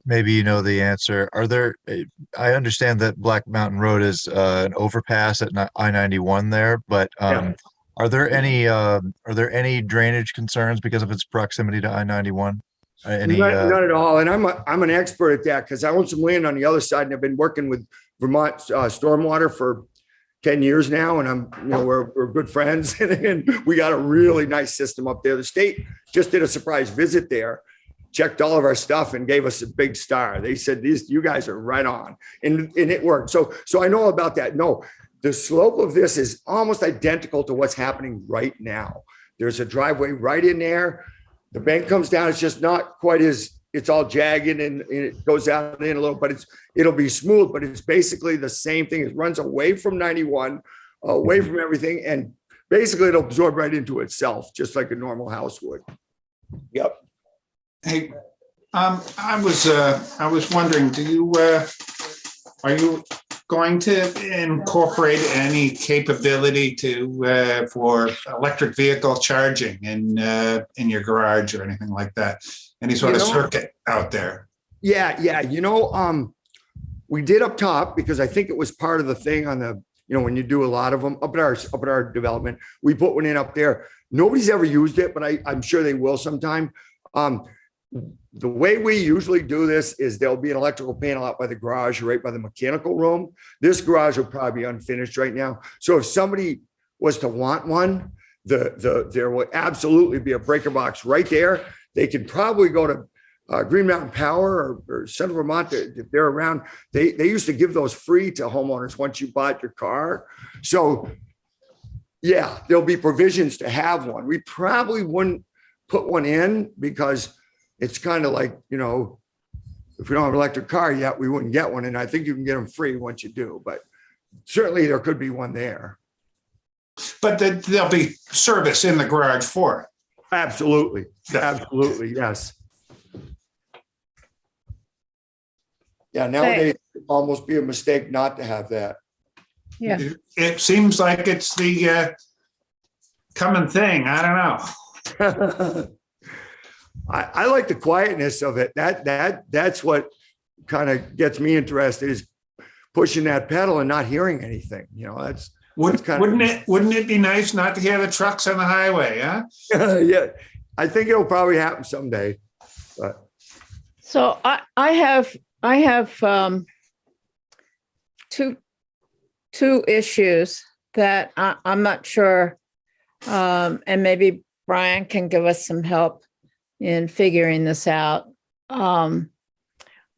Maybe you know the answer. I understand that Black Mountain Road is an overpass at I-91 there, but Yeah. are there any drainage concerns because of its proximity to I-91? Not at all. And I'm an expert at that, because I own some land on the other side, and I've been working with Vermont Stormwater for 10 years now, and we're good friends, and we got a really nice system up there. The state just did a surprise visit there, checked all of our stuff, and gave us a big star. They said, you guys are right on, and it worked. So I know about that. No, the slope of this is almost identical to what's happening right now. There's a driveway right in there. The bank comes down. It's just not quite it's all jagged and it goes out in a little, but it'll be smooth, but it's basically the same thing. It runs away from 91, away from everything. And basically it'll absorb right into itself, just like a normal house would. Yep. Hey, I was wondering, are you going to incorporate any capability for electric vehicle charging in your garage or anything like that? Any sort of circuit out there? Yeah. We did up top, because I think it was part of the thing on the, when you do a lot of them up at our development, we put one in up there. Nobody's ever used it, but I'm sure they will sometime. The way we usually do this is there'll be an electrical panel out by the garage, right by the mechanical room. This garage will probably be unfinished right now. So if somebody was to want one, there will absolutely be a breaker box right there. They could probably go to Green Mountain Power or Central Vermont if they're around. They used to give those free to homeowners once you bought your car. So yeah, there'll be provisions to have one. We probably wouldn't put one in, because it's kind of like, if we don't have an electric car yet, we wouldn't get one. And I think you can get them free once you do, but certainly there could be one there. But there'll be service in the garage for it. Absolutely. Absolutely. Yes. Yeah. Nowadays, it'd almost be a mistake not to have that. Yeah. It seems like it's the common thing. I don't know. I like the quietness of it. That's what kind of gets me interested, is pushing that pedal and not hearing anything. Wouldn't it be nice not to hear the trucks on the highway, huh? Yeah, I think it'll probably happen someday. But So I have two issues that I'm not sure, and maybe Brian can give us some help in figuring this out.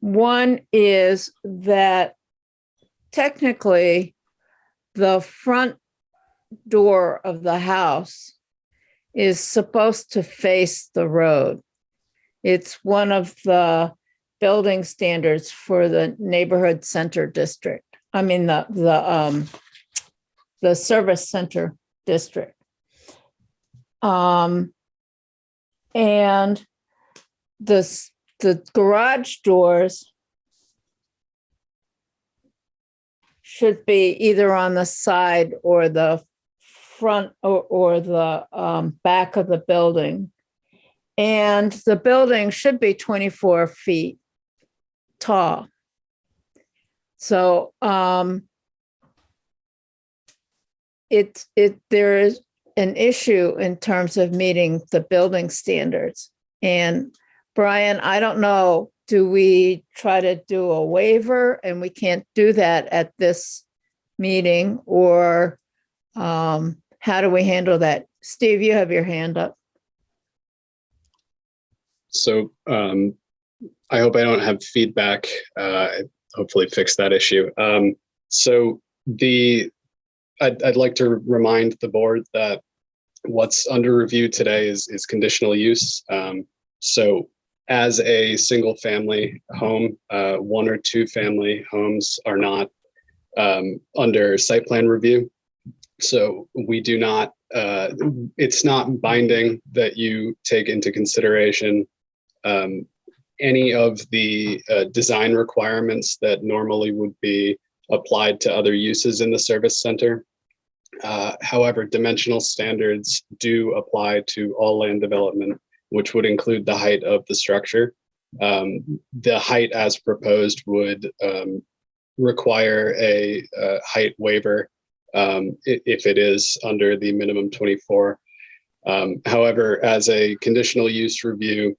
One is that technically the front door of the house is supposed to face the road. It's one of the building standards for the neighborhood center district. I mean, the service center district. And the garage doors should be either on the side or the front or the back of the building. And the building should be 24 feet tall. So there is an issue in terms of meeting the building standards. And Brian, I don't know, do we try to do a waiver and we can't do that at this meeting, or how do we handle that? Steve, you have your hand up. So I hope I don't have feedback. Hopefully fix that issue. So I'd like to remind the board that what's under review today is conditional use. So as a single family home, 1 or 2 family homes are not under site plan review. So we do not, it's not binding that you take into consideration any of the design requirements that normally would be applied to other uses in the service center. However, dimensional standards do apply to all land development, which would include the height of the structure. The height as proposed would require a height waiver if it is under the minimum 24. However, as a conditional use review,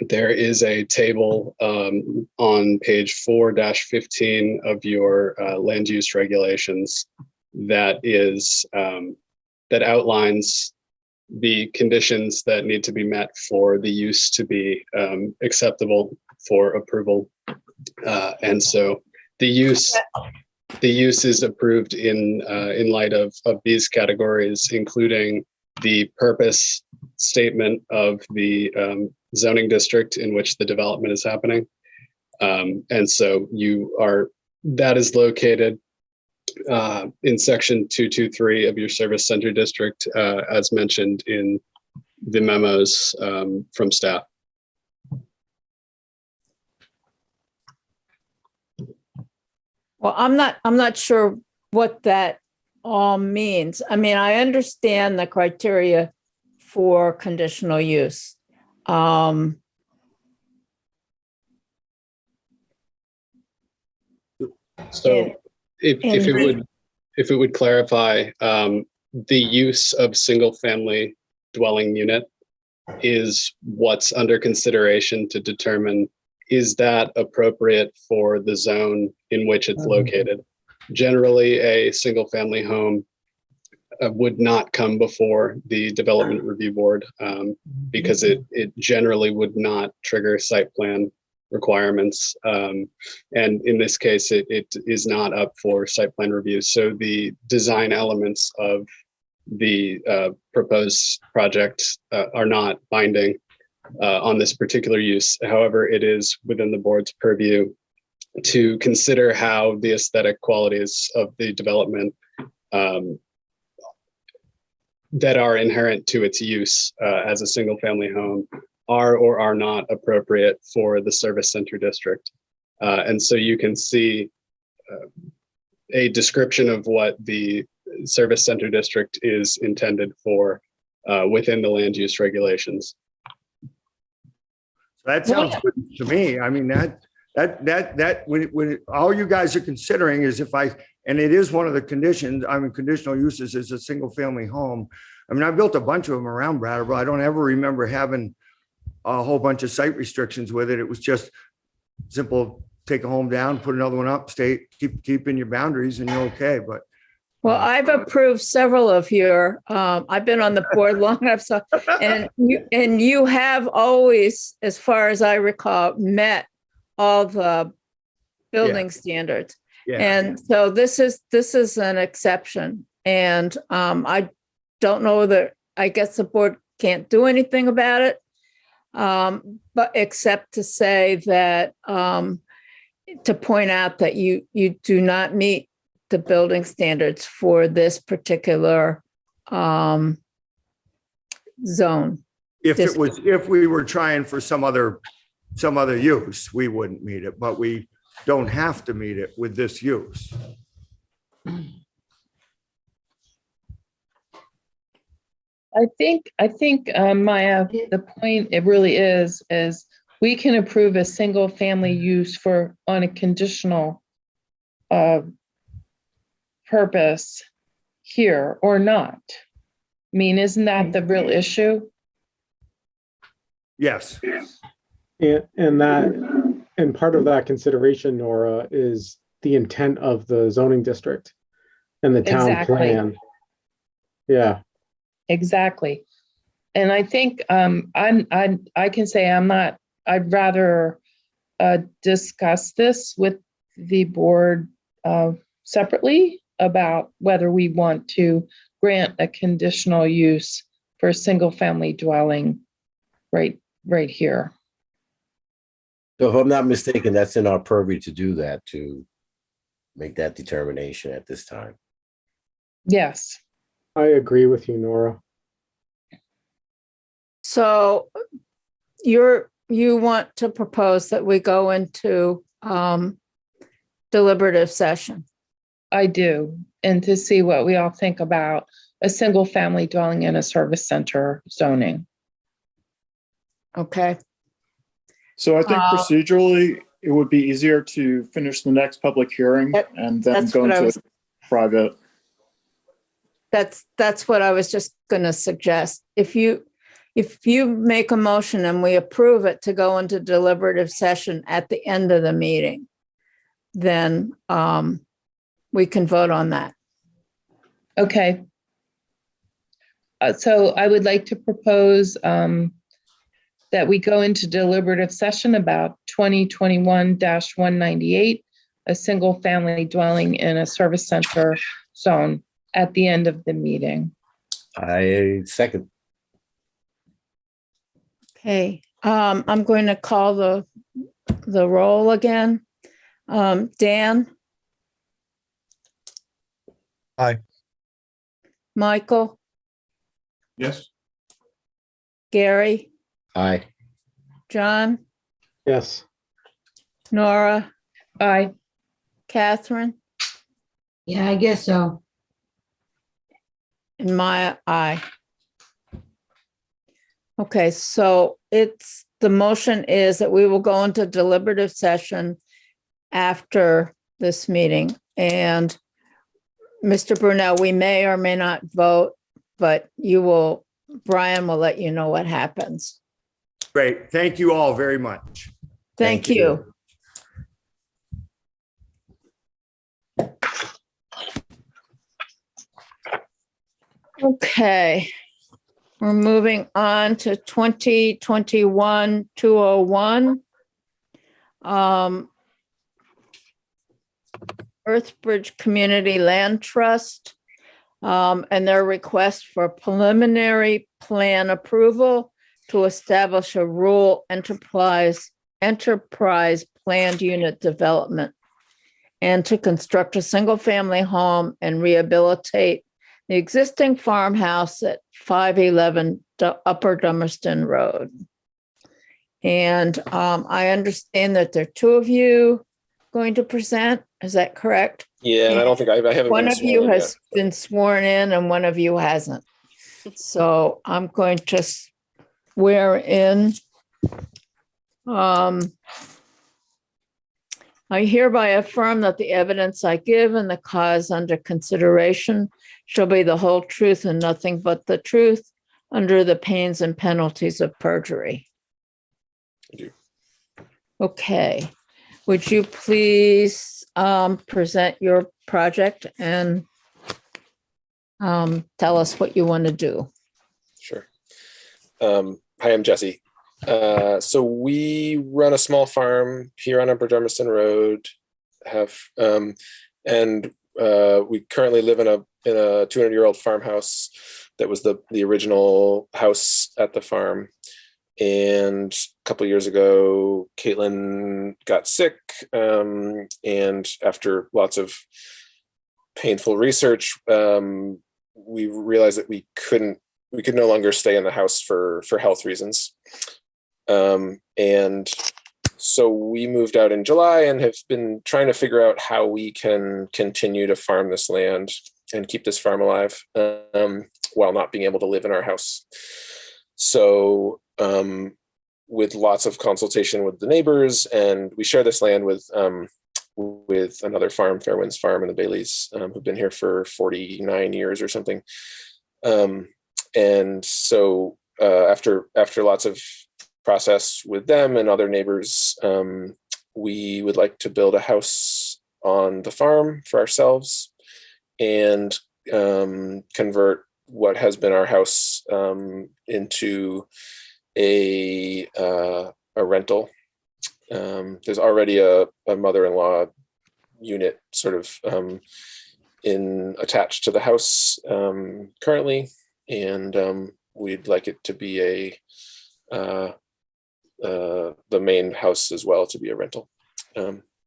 there is a table on page 4-15 of your land use regulations that is that outlines the conditions that need to be met for the use to be acceptable for approval. And so the use is approved in light of these categories, including the purpose statement of the zoning district in which the development is happening. And so that is located in section 223 of your service center district, as mentioned in the memos from staff. Well, I'm not sure what that all means. I mean, I understand the criteria for conditional use. So if it would clarify, the use of single family dwelling unit is what's under consideration to determine, is that appropriate for the zone in which it's located? Generally, a single family home would not come before the development review board because it generally would not trigger site plan requirements. And in this case, it is not up for site plan review. So the design elements of the proposed project are not binding on this particular use. However, it is within the board's purview to consider how the aesthetic qualities of the development that are inherent to its use as a single family home are or are not appropriate for the service center district. And so you can see a description of what the service center district is intended for within the land use regulations. That sounds good to me. I mean, that when all you guys are considering is and it is one of the conditions, I mean, conditional uses is a single family home. I mean, I built a bunch of them around Brattleboro. I don't ever remember having a whole bunch of site restrictions with it. It was just simple, take a home down, put another one up, keep in your boundaries and you're okay. But well, I've approved several of your, I've been on the board long enough, so, and you have always, as far as I recall, met all the building standards. Yeah. And so this is an exception. And I don't know that, I guess the board can't do anything about it, but except to say that, to point out that you do not meet the building standards for this particular zone. If we were trying for some other use, we wouldn't meet it, but we don't have to meet it with this use. I think, Maya, the point it really is we can approve a single family use on a conditional purpose here or not? I mean, isn't that the real issue? Yes. And part of that consideration, Nora, is the intent of the zoning district and the town Exactly. plan. Yeah. Exactly. And I think I can say I'd rather discuss this with the board separately about whether we want to grant a conditional use for a single family dwelling right here. So if I'm not mistaken, that's in our purview to do that, to make that determination at this time. Yes. I agree with you, Nora. So you want to propose that we go into deliberative session? I do, and to see what we all think about a single family dwelling in a service center zoning. Okay. So I think procedurally, it would be easier to finish the next public hearing and then go into private. That's what I was just going to suggest. If you make a motion and we approve it to go into deliberative session at the end of the meeting, then we can vote on that. Okay. So I would like to propose that we go into deliberative session about 2021-198, a single family dwelling in a service center zone at the end of the meeting. I second. Okay, I'm going to call the roll again. Dan? Aye. Michael? Yes. Gary? Aye. John? Yes. Nora? Aye. Catherine? Yeah, I guess so. And Maya, aye. Okay, so the motion is that we will go into deliberative session after this meeting. And Mr. Brunel, we may or may not vote, but Brian will let you know what happens. Great. Thank you all very much. Thank you. Okay, we're moving on to 2021-201. Earthbridge Community Land Trust, and their request for preliminary plan approval to establish a rural enterprise planned unit development and to construct a single-family home and rehabilitate the existing farmhouse at 511 Upper Dummerston Road. And I understand that there are two of you going to present. Is that correct? Yeah, and I don't think I haven't. One of you has been sworn in and one of you hasn't. So I'm going to swear in. I hereby affirm that the evidence I give and the cause under consideration shall be the whole truth and nothing but the truth under the pains and penalties of perjury. Okay. Would you please present your project and tell us what you want to do? Sure. Hi, I'm Jesse. So we run a small farm here on Upper Dummerston Road. We currently live in a 200-year-old farmhouse that was the original house at the farm. And a couple of years ago, Caitlin got sick, and after lots of painful research, we realized that we could no longer stay in the house for health reasons. And so we moved out in July and have been trying to figure out how we can continue to farm this land and keep this farm alive while not being able to live in our house. So with lots of consultation with the neighbors, and we share this land with with another farm, Fairwinds Farm and the Baileys, who've been here for 49 years or something. And so after lots of process with them and other neighbors, we would like to build a house on the farm for ourselves and convert what has been our house into a rental. There's already a mother-in-law unit sort of attached to the house currently, and we'd like it to be the main house as well to be a rental.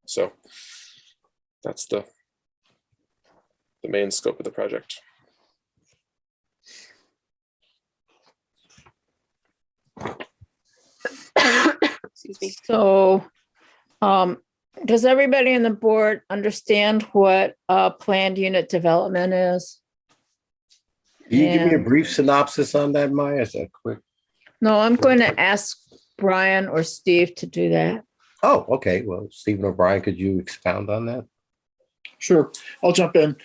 So that's the main scope of the project. Excuse me. So, does everybody on the board understand what planned unit development is? Can you give me a And- brief synopsis on that, Maya? Is that quick? No, I'm going to ask Brian or Steve to do that. Oh, okay. Well, Stephen or Brian, could you expound on that? Sure, I'll jump in.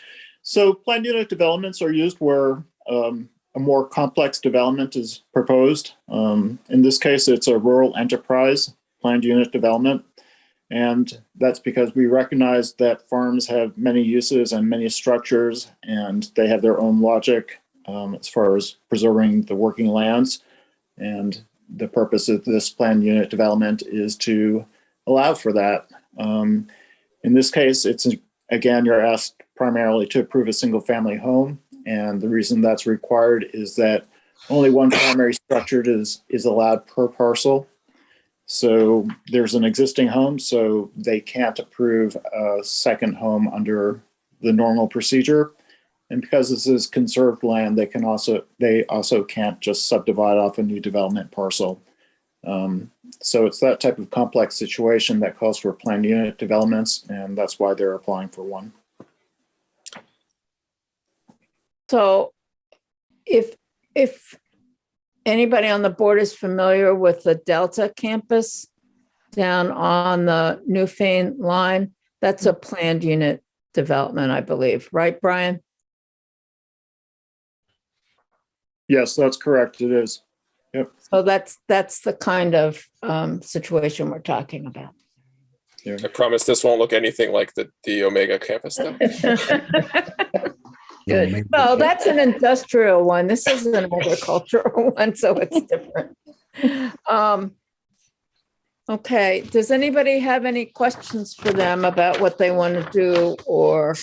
So planned unit developments are used where a more complex development is proposed. In this case, it's a rural enterprise planned unit development. And that's because we recognize that farms have many uses and many structures, and they have their own logic as far as preserving the working lands. And the purpose of this planned unit development is to allow for that. In this case, it's again, you're asked primarily to approve a single family home. And the reason that's required is that only one primary structure is allowed per parcel. So there's an existing home, so they can't approve a second home under the normal procedure. And because this is conserved land, they also can't just subdivide off a new development parcel. So it's that type of complex situation that calls for planned unit developments, and that's why they're applying for one. So if anybody on the board is familiar with the Delta campus down on the Newfane line, that's a planned unit development, I believe, right, Brian? Yes, that's correct. It is. Yep. So that's the kind of situation we're talking about. Yeah. I promise this won't look anything like the Omega campus though. Good. No, that's an industrial one. This is an agricultural one, so it's different. Okay, does anybody have any questions for them about what they want to do or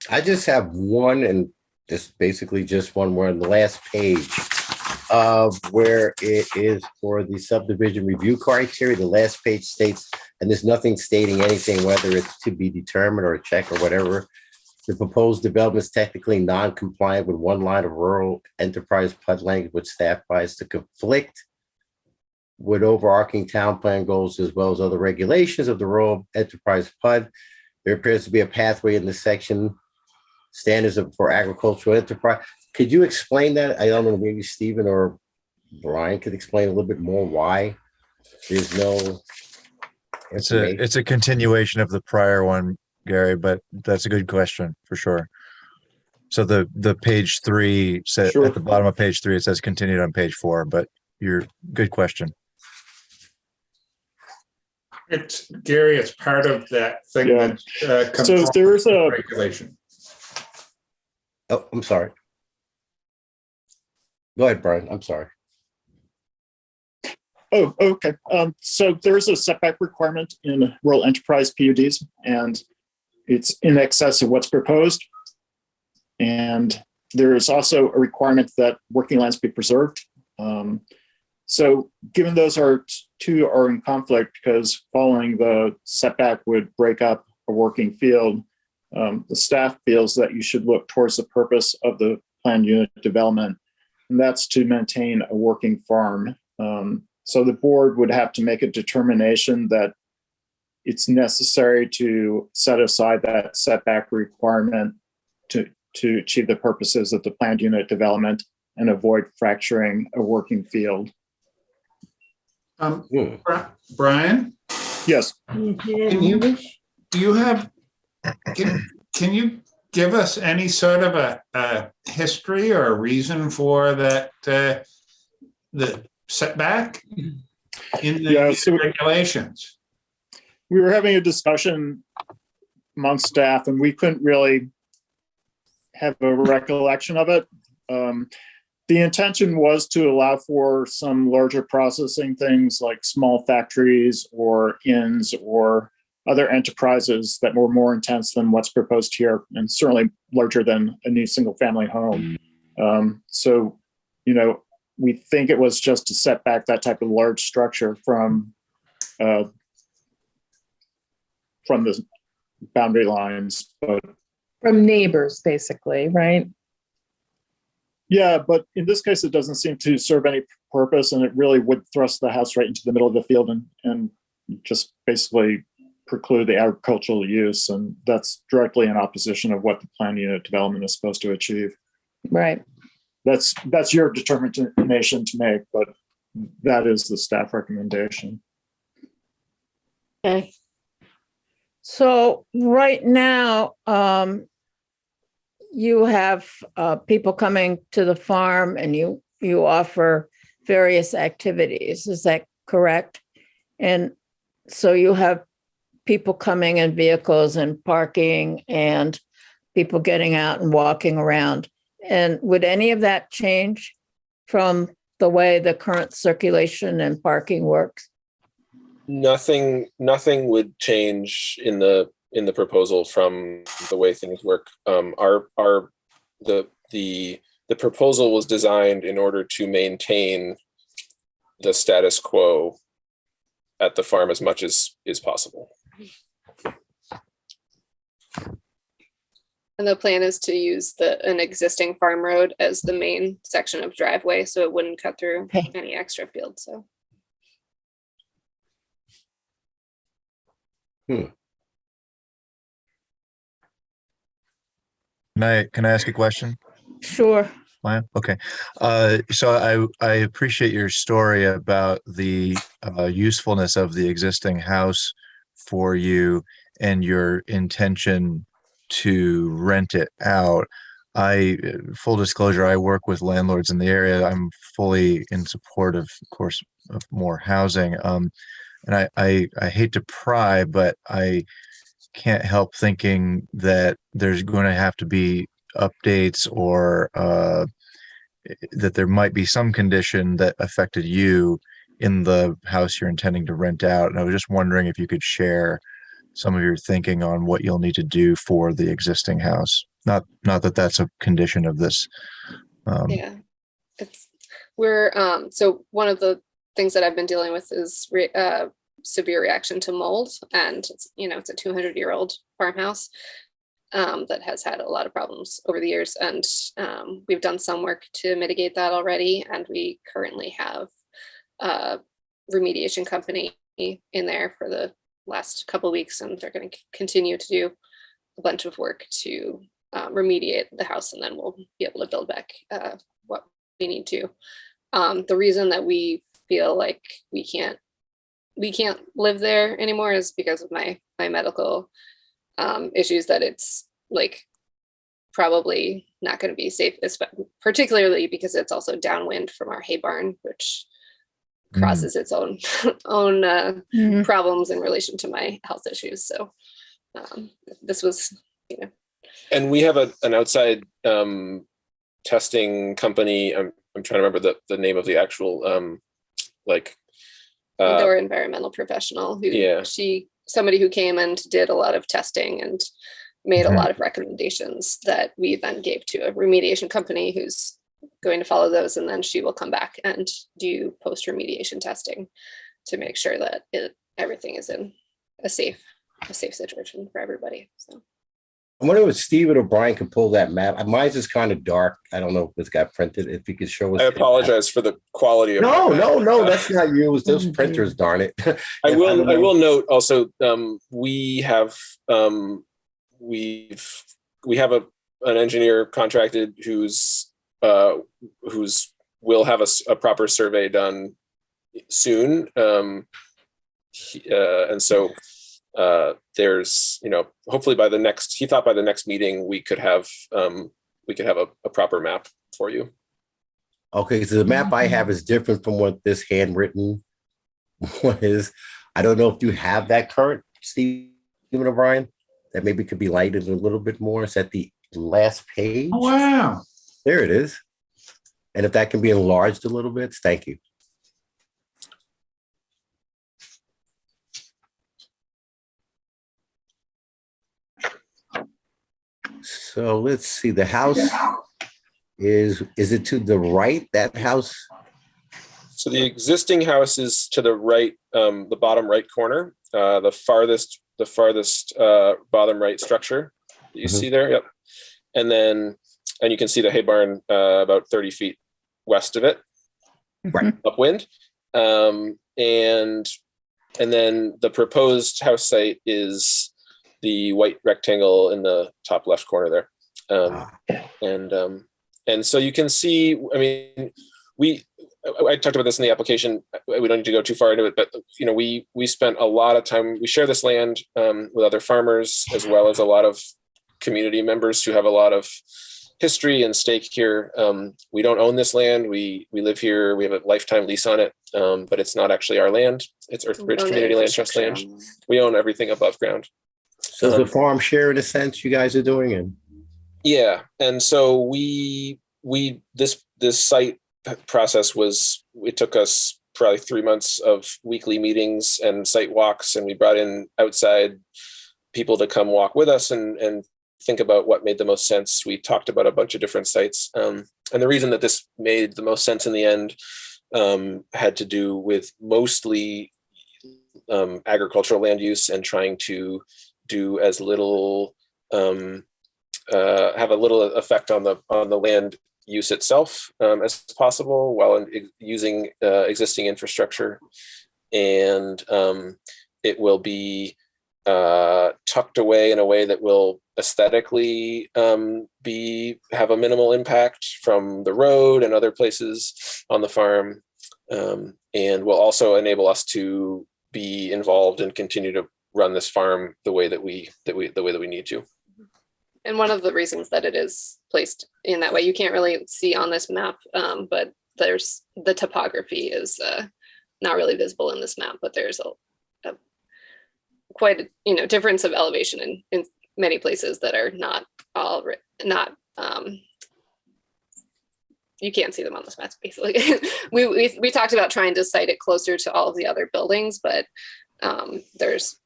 I just have one, and this basically just one where on the last page where it is for the subdivision review criteria, the last page states, and there's nothing stating anything, whether it's to be determined or a check or whatever. The proposed development is technically non-compliant with one line of rural enterprise PUD language, which staff finds to conflict with overarching town plan goals as well as other regulations of the rural enterprise PUD. There appears to be a pathway in this section, standards for agricultural enterprise. Could you explain that? I don't know, maybe Stephen or Brian could explain a little bit more why there's no information. It's a continuation of the prior one, Gary, but that's a good question for sure. So the page 3 said Sure. at the bottom of page 3, it says continued on page 4, but good question. It's Gary, it's part of that thing Yeah. that So there's a regulation. Oh, I'm sorry. Go ahead, Brian. I'm sorry. Oh, okay. So there's a setback requirement in rural enterprise PUDs, and it's in excess of what's proposed. And there is also a requirement that working lands be preserved. So given those two are in conflict, because following the setback would break up a working field, the staff feels that you should look towards the purpose of the planned unit development, and that's to maintain a working farm. So the board would have to make a determination that it's necessary to set aside that setback requirement to achieve the purposes of the planned unit development and avoid fracturing a working field. Brian, Yes. can you have, can you give us any sort of a history or a reason for that, the setback in the regulations? We were having a discussion among staff and we couldn't really have a recollection of it. The intention was to allow for some larger processing things like small factories or inns or other enterprises that were more intense than what's proposed here, and certainly larger than a new single family home. So, you know, we think it was just to set back that type of large structure from the boundary lines. But from neighbors, basically, right? yeah, but in this case, it doesn't seem to serve any purpose, and it really would thrust the house right into the middle of the field and just basically preclude the agricultural use. And that's directly in opposition of what the planned unit development is supposed to achieve. Right. That's your determination to make, but that is the staff recommendation. Okay. So right now, you have people coming to the farm and you offer various activities. Is that correct? And so you have people coming in vehicles and parking and people getting out and walking around. And would any of that change from the way the current circulation and parking works? Nothing would change in the proposal from the way things work. The proposal was designed in order to maintain the status quo at the farm as much as is possible. And the plan is to use an existing farm road as the main section of driveway, so it wouldn't cut through any extra field. So. Can I ask a question? Sure. Okay. So I appreciate your story about the usefulness of the existing house for you and your intention to rent it out. Full disclosure, I work with landlords in the area. I'm fully in support of course, of more housing. And I hate to pry, but I can't help thinking that there's going to have to be updates or that there might be some condition that affected you in the house you're intending to rent out. And I was just wondering if you could share some of your thinking on what you'll need to do for the existing house. Not that that's a condition of this. Yeah, so one of the things that I've been dealing with is severe reaction to mold, and it's a 200-year-old farmhouse that has had a lot of problems over the years, and we've done some work to mitigate that already, and we currently have a remediation company in there for the last couple of weeks, and they're going to continue to do a bunch of work to remediate the house, and then we'll be able to build back what we need to. The reason that we feel like we can't live there anymore is because of my medical issues, that it's like probably not going to be safe, particularly because it's also downwind from our hay barn, which causes its own problems in relation to my health issues. So this was, And we have an outside testing company. I'm trying to remember the name of the actual indoor environmental professional somebody who came and did a lot of testing and made a lot of recommendations that we then gave to a remediation company who's going to follow those, and then she will come back and do post remediation testing to make sure that everything is in a safe situation for everybody. So I wonder if Stephen or Brian can pull that map. Mine's is kind of dark. I don't know if it's got printed. If you could show us. I apologize for the quality of No, that's not you. It was those printers, darn it. I will note also, we have an engineer contracted who's will have a proper survey done soon. And so there's, hopefully he thought by the next meeting we could have a proper map for you. Okay, so the map I have is different from what this handwritten one is. I don't know if you have that current, Stephen O'Brien, that maybe could be lighted a little bit more. It's at the last page. Oh, wow. There it is. And if that can be enlarged a little bit, thank you. So let's see, the house is it to the right, that house? So the existing house is to the right, the bottom right corner, the farthest bottom right structure that you see there. Yep. And you can see the hay barn about 30 feet west of it, right, upwind. And then the proposed house site is the white rectangle in the top left corner there. And so you can see, I mean, I talked about this in the application. We don't need to go too far into it, but we spent a lot of time. We share this land with other farmers, as well as a lot of community members who have a lot of history and stake here. We don't own this land. We live here. We have a lifetime lease on it, but it's not actually our land. It's Earthbridge Community Land Trust land. We own everything above ground. So the farm share, in a sense, you guys are doing it. Yeah, and so this site process it took us probably 3 months of weekly meetings and site walks, and we brought in outside people to come walk with us and think about what made the most sense. We talked about a bunch of different sites, and the reason that this made the most sense in the end had to do with mostly agricultural land use and trying to do as little, have a little effect on the land use itself as possible, while using existing infrastructure. And it will be tucked away in a way that will aesthetically have a minimal impact from the road and other places on the farm, and will also enable us to be involved and continue to run this farm the way that we need to. And one of the reasons that it is placed in that way, you can't really see on this map, but there's the topography is not really visible in this map, but there's a quite difference of elevation in many places that are not you can't see them on this map basically. we talked about trying to site it closer to all of the other buildings, but there's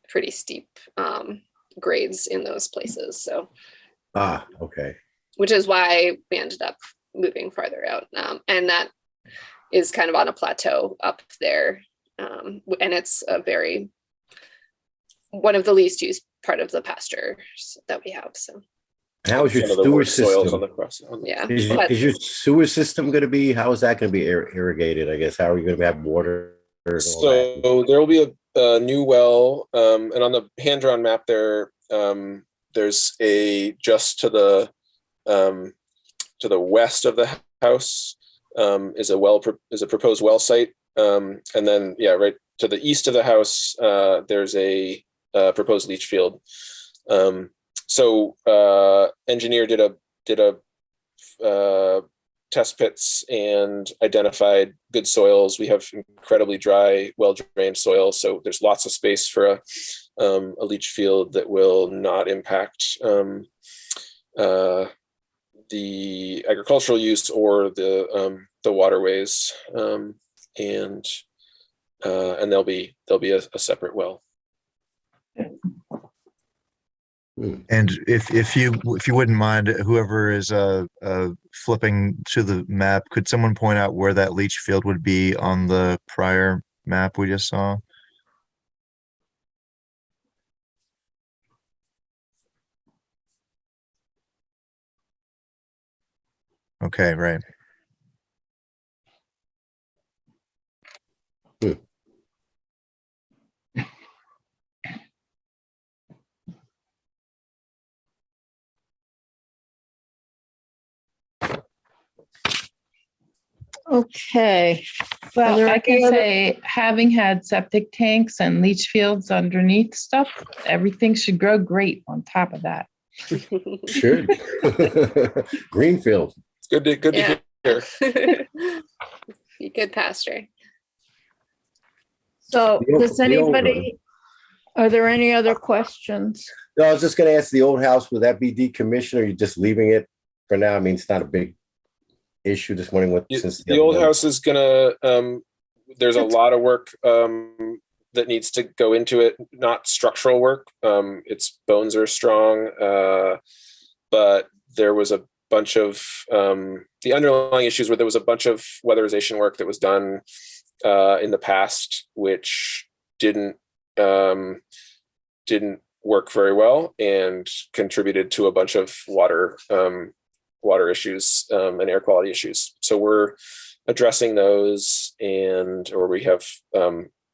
pretty steep grades in those places. So okay, which is why we ended up moving farther out, and that is kind of on a plateau up there, and it's one of the least used part of the pasture that we have. So how is your sewer system? Yeah, is your sewer system going to be, how is that going to be irrigated? I guess, how are you going to have water? So there will be a new well, and on the hand-drawn map there, there's just to the west of the house is a proposed well site, and then right to the east of the house there's a proposed leach field. So engineer did a test pits and identified good soils. We have incredibly dry, well-drained soil, so there's lots of space for a leach field that will not impact the agricultural use or the waterways, and there'll be a separate well. And if you wouldn't mind, whoever is flipping to the map, could someone point out where that leach field would be on the prior map we just saw? Okay, right. Okay. Well, there I can any other- say, having had septic tanks and leach fields underneath stuff, everything should grow great on top of that. Should. Greenfield. It's good to Yeah. hear. Be good pasture. So The old- does the old one. anybody, are there any other questions? No, I was just gonna ask the old house, would that be decommissioned or are you just leaving it for now? I mean, it's not a big issue this morning with since The old house is gonna, there's a lot of work that needs to go into it, not structural work. Its bones are strong, but there was a bunch of, the underlying issues where there was a bunch of weatherization work that was done in the past, which didn't work very well and contributed to a bunch of water issues and air quality issues. So we're addressing those, or we have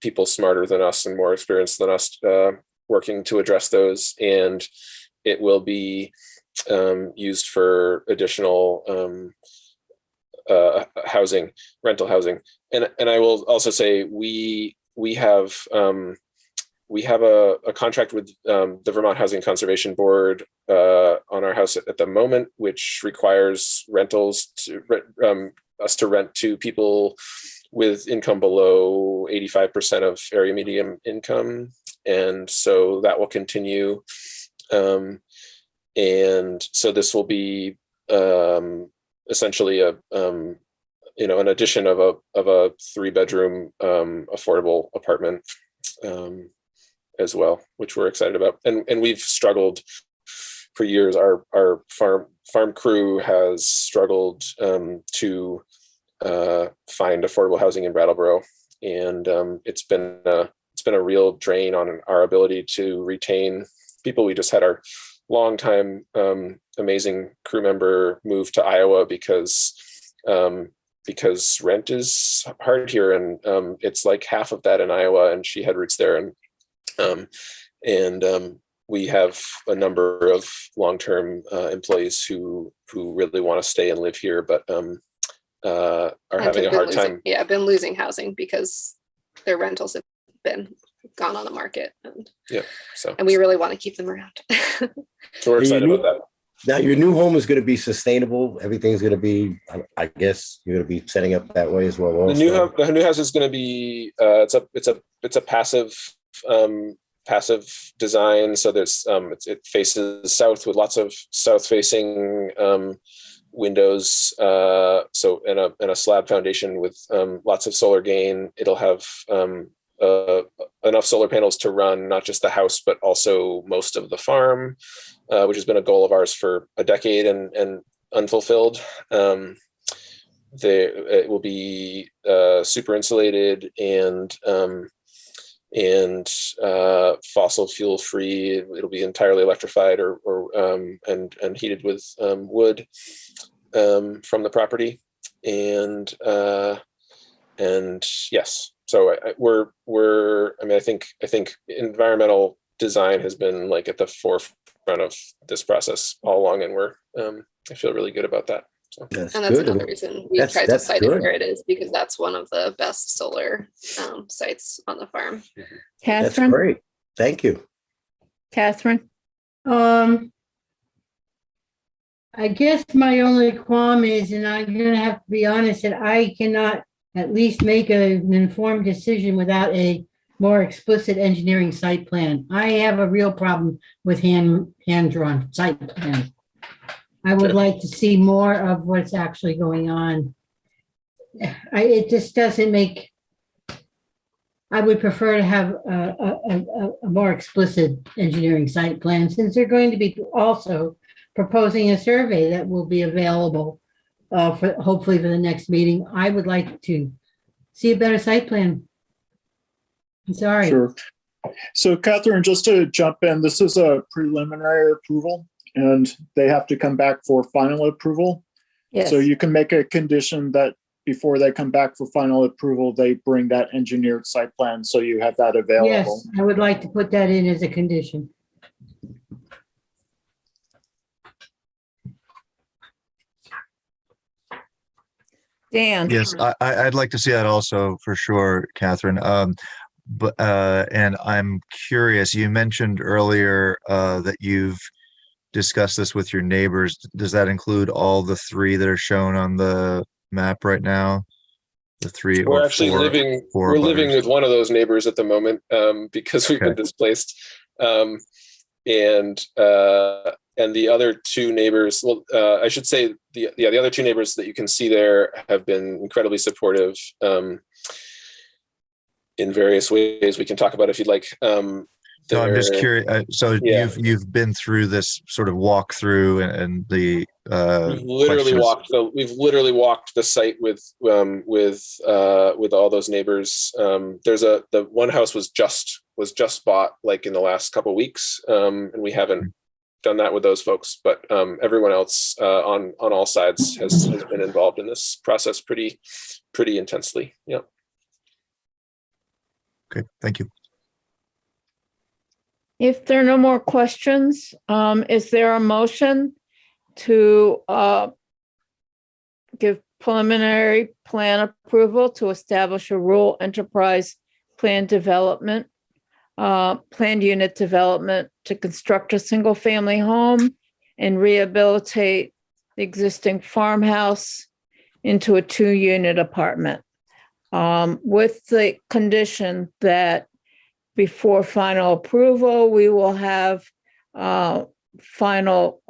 people smarter than us and more experienced than us working to address those, and it will be used for additional housing, rental housing. And I will also say we have a contract with the Vermont Housing Conservation Board on our house at the moment, which requires rentals to us to rent to people with income below 85% of area median income. And so that will continue. And so this will be essentially an addition of a 3-bedroom affordable apartment as well, which we're excited about. And we've struggled for years. Our farm crew has struggled to find affordable housing in Brattleboro, and it's been a real drain on our ability to retain people. We just had our longtime amazing crew member move to Iowa because rent is hard here, and it's like half of that in Iowa, and she had roots there, and we have a number of long-term employees who really want to stay and live here, but are having a hard time. Yeah, I've been losing housing because their rentals have been gone on the market, and we really want to keep them around. So we're excited about that. Now your new home is going to be sustainable. Everything's going to be, I guess you're going to be setting up that way as well. Also. The new house is going to be it's a passive design. So there's it faces south with lots of south facing windows. So and a slab foundation with lots of solar gain. It'll have enough solar panels to run not just the house, but also most of the farm, which has been a goal of ours for a decade and unfulfilled. It will be super insulated and fossil fuel free. It'll be entirely electrified and heated with wood from the property. And yes. So I think environmental design has been like at the forefront of this process all along, and I feel really good about that. So. And that's another reason we tried to site it where it is, because that's one of the best solar sites on the farm. Catherine? That's great. Thank you. Catherine? I guess my only qualm is, and I'm going to have to be honest, that I cannot at least make an informed decision without a more explicit engineering site plan. I have a real problem with hand-drawn site plans. I would like to see more of what's actually going on. It just doesn't make, I would prefer to have a more explicit engineering site plan, since they're going to be also proposing a survey that will be available hopefully for the next meeting. I would like to see a better site plan. I'm sorry. Sure. So Catherine, just to jump in, this is a preliminary approval and they have to come back for final approval. Yes. So you can make a condition that before they come back for final approval, they bring that engineered site plan, so you have that available. Yes, I would like to put that in as a condition. Dan? Yes, I'd like to see that also for sure, Catherine. And I'm curious, you mentioned earlier that you've discussed this with your neighbors. Does that include all the three that are shown on the map right now? The three We're or actually four, living, four we're living butters? with one of those neighbors at the moment because we've been Okay. displaced. And the other two neighbors, well, I should say the other two neighbors that you can see there have been incredibly supportive in various ways. We can talk about if you'd like. No, I'm just curious. So Yeah. you've been through this sort of walkthrough and the We've literally walked the site with all those neighbors. The one house was just bought like in the last couple of weeks, and we haven't done that with those folks. But everyone else on all sides has been involved in this process pretty intensely. Yeah. Okay, thank you. If there are no more questions, is there a motion to give preliminary plan approval to establish a rural enterprise plan development, planned unit development to construct a single-family home and rehabilitate the existing farmhouse into a 2-unit apartment, with the condition that before final approval, we will have final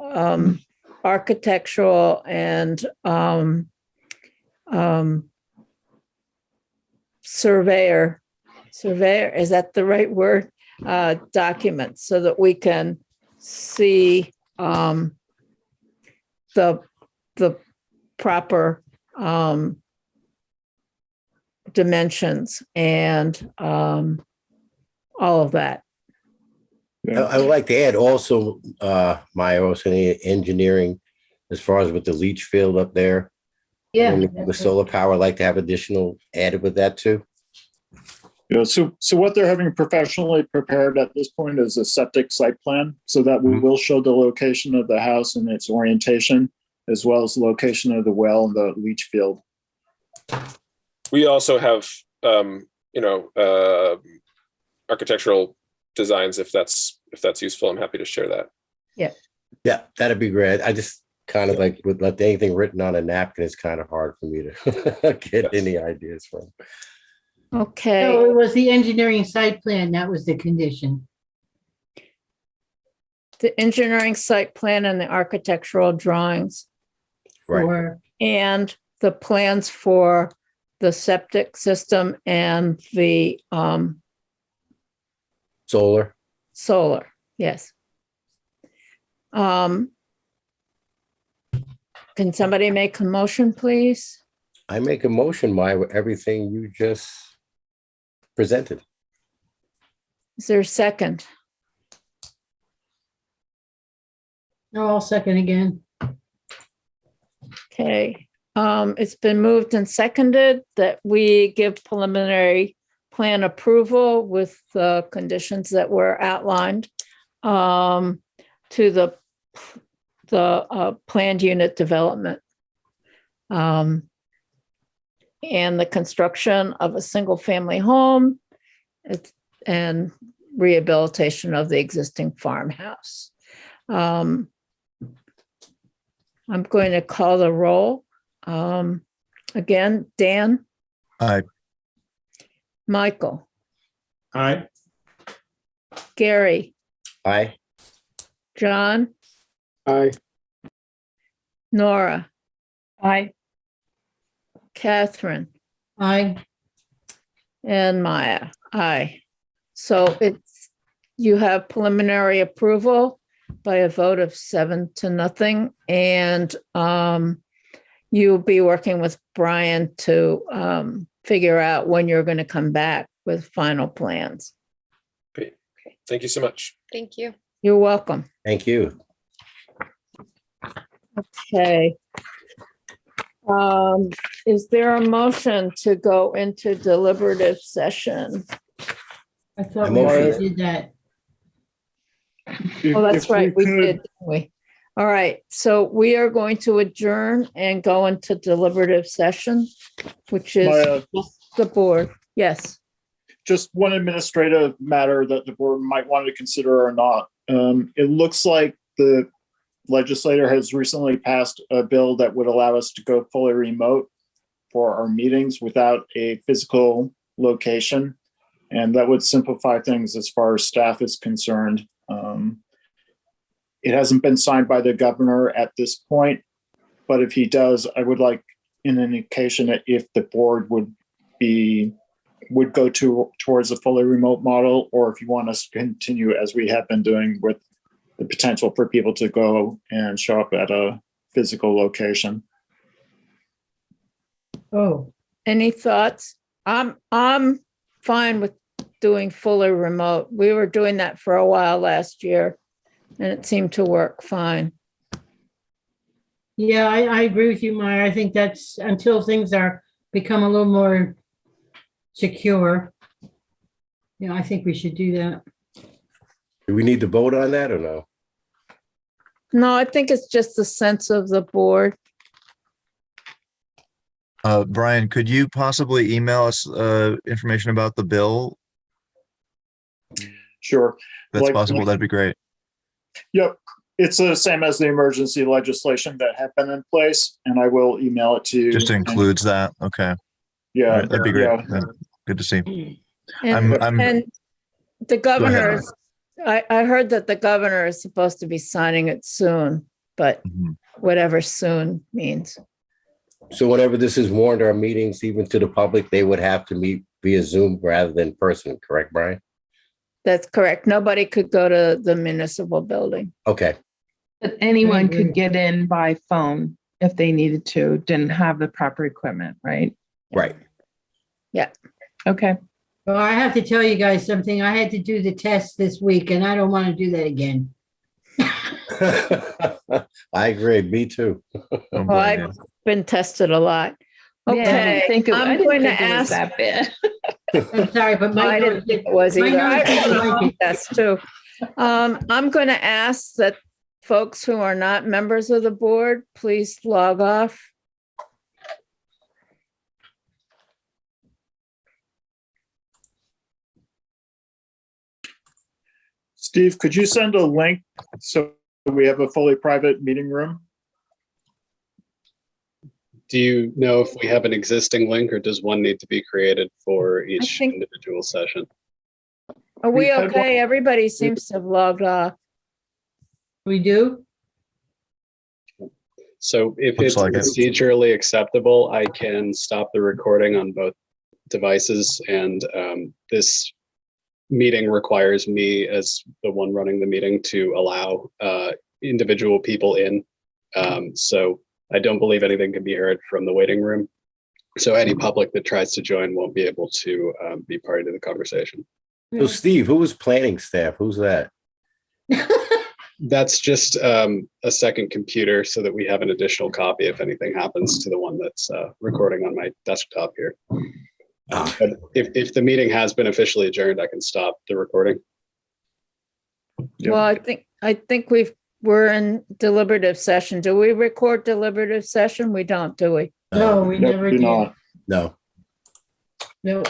architectural and surveyor, is that the right word? Documents so that we can see the proper dimensions and all of that. I would like to add also, Maya, also the engineering as far as with the leach field up there. Yeah. With solar power, I'd like to have additional added with that too. Yeah, so what they're having professionally prepared at this point is a septic site plan, so that we will show the location of the house and its orientation, as well as the location of the well and the leach field. We also have, architectural designs. If that's useful, I'm happy to share that. Yeah. Yeah, that'd be great. I just kind of like with anything written on a napkin, it's kind of hard for me to get any ideas from. Okay. So it was the engineering site plan, that was the condition. The engineering site plan and the architectural drawings. Right. And the plans for the septic system and the Solar. Yes. Can somebody make a motion, please? I make a motion, Maya, with everything you just presented. Is there a second? No, I'll second again. Okay, it's been moved and seconded that we give preliminary plan approval with the conditions that were outlined to the planned unit development and the construction of a single-family home and rehabilitation of the existing farmhouse. I'm going to call the roll. Again, Dan? Aye. Michael? Aye. Gary? Aye. John? Aye. Nora? Aye. Catherine? Aye. And Maya? Aye. So you have preliminary approval by a vote of 7-0, and you'll be working with Brian to figure out when you're going to come back with final plans. Great. Thank you so much. Thank you. You're welcome. Thank you. Okay. Is there a motion to go into deliberative session? I thought I'm we okay. already did that. Oh, that's right. We did, didn't we? All right, so we are going to adjourn and go into deliberative session, which is the board. Yes. Just one administrative matter that the board might want to consider or not. It looks like the legislator has recently passed a bill that would allow us to go fully remote for our meetings without a physical location. And that would simplify things as far as staff is concerned. It hasn't been signed by the governor at this point, but if he does, I would like an indication that if the board would go towards a fully remote model, or if you want us to continue as we have been doing with the potential for people to go and show up at a physical location. Oh, any thoughts? I'm fine with doing fully remote. We were doing that for a while last year, and it seemed to work fine. Yeah, I agree with you, Maya. I think that's until things become a little more secure. Yeah, I think we should do that. Do we need to vote on that or no? No, I think it's just the sense of the board. Brian, could you possibly email us information about the bill? Sure. That's possible. That'd be great. Yep. It's the same as the emergency legislation that had been in place, and I will email it to you. Just includes that. Okay. Yeah. Right, that'd be great. Yeah. Good to see. And the governor, I heard that the governor is supposed to be signing it soon, but whatever soon means. So whenever this is warned, our meetings, even to the public, they would have to meet via Zoom rather than person, correct, Brian? That's correct. Nobody could go to the municipal building. Okay. But anyone could get in by phone if they needed to, didn't have the proper equipment, right? Right. Yeah. Okay. Well, I have to tell you guys something. I had to do the test this week, and I don't want to do that again. I agree. Me too. Well, I've been tested a lot. Okay, I'm going to ask. That bad. I'm sorry, but I didn't think it was either. I was test too. I'm going to ask that folks who are not members of the board, please log off. Steve, could you send a link so we have a fully private meeting room? Do you know if we have an existing link, or does one need to be created for each individual session? Are we okay? Everybody seems to have logged off. We do? So if Looks it's like it. procedurally acceptable, I can stop the recording on both devices, and this meeting requires me as the one running the meeting to allow individual people in. So I don't believe anything can be heard from the waiting room. So any public that tries to join won't be able to be part of the conversation. So Steve, who was planning staff? Who's that? That's just a second computer so that we have an additional copy if anything happens to the one that's recording on my desktop here. But if the meeting has been officially adjourned, I can stop the recording. Yep. Well, I think we're in deliberative session. Do we record deliberative session? We don't, do we? No, we never do did. not. No. No.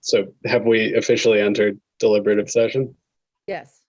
So have we officially entered deliberative session? Yes.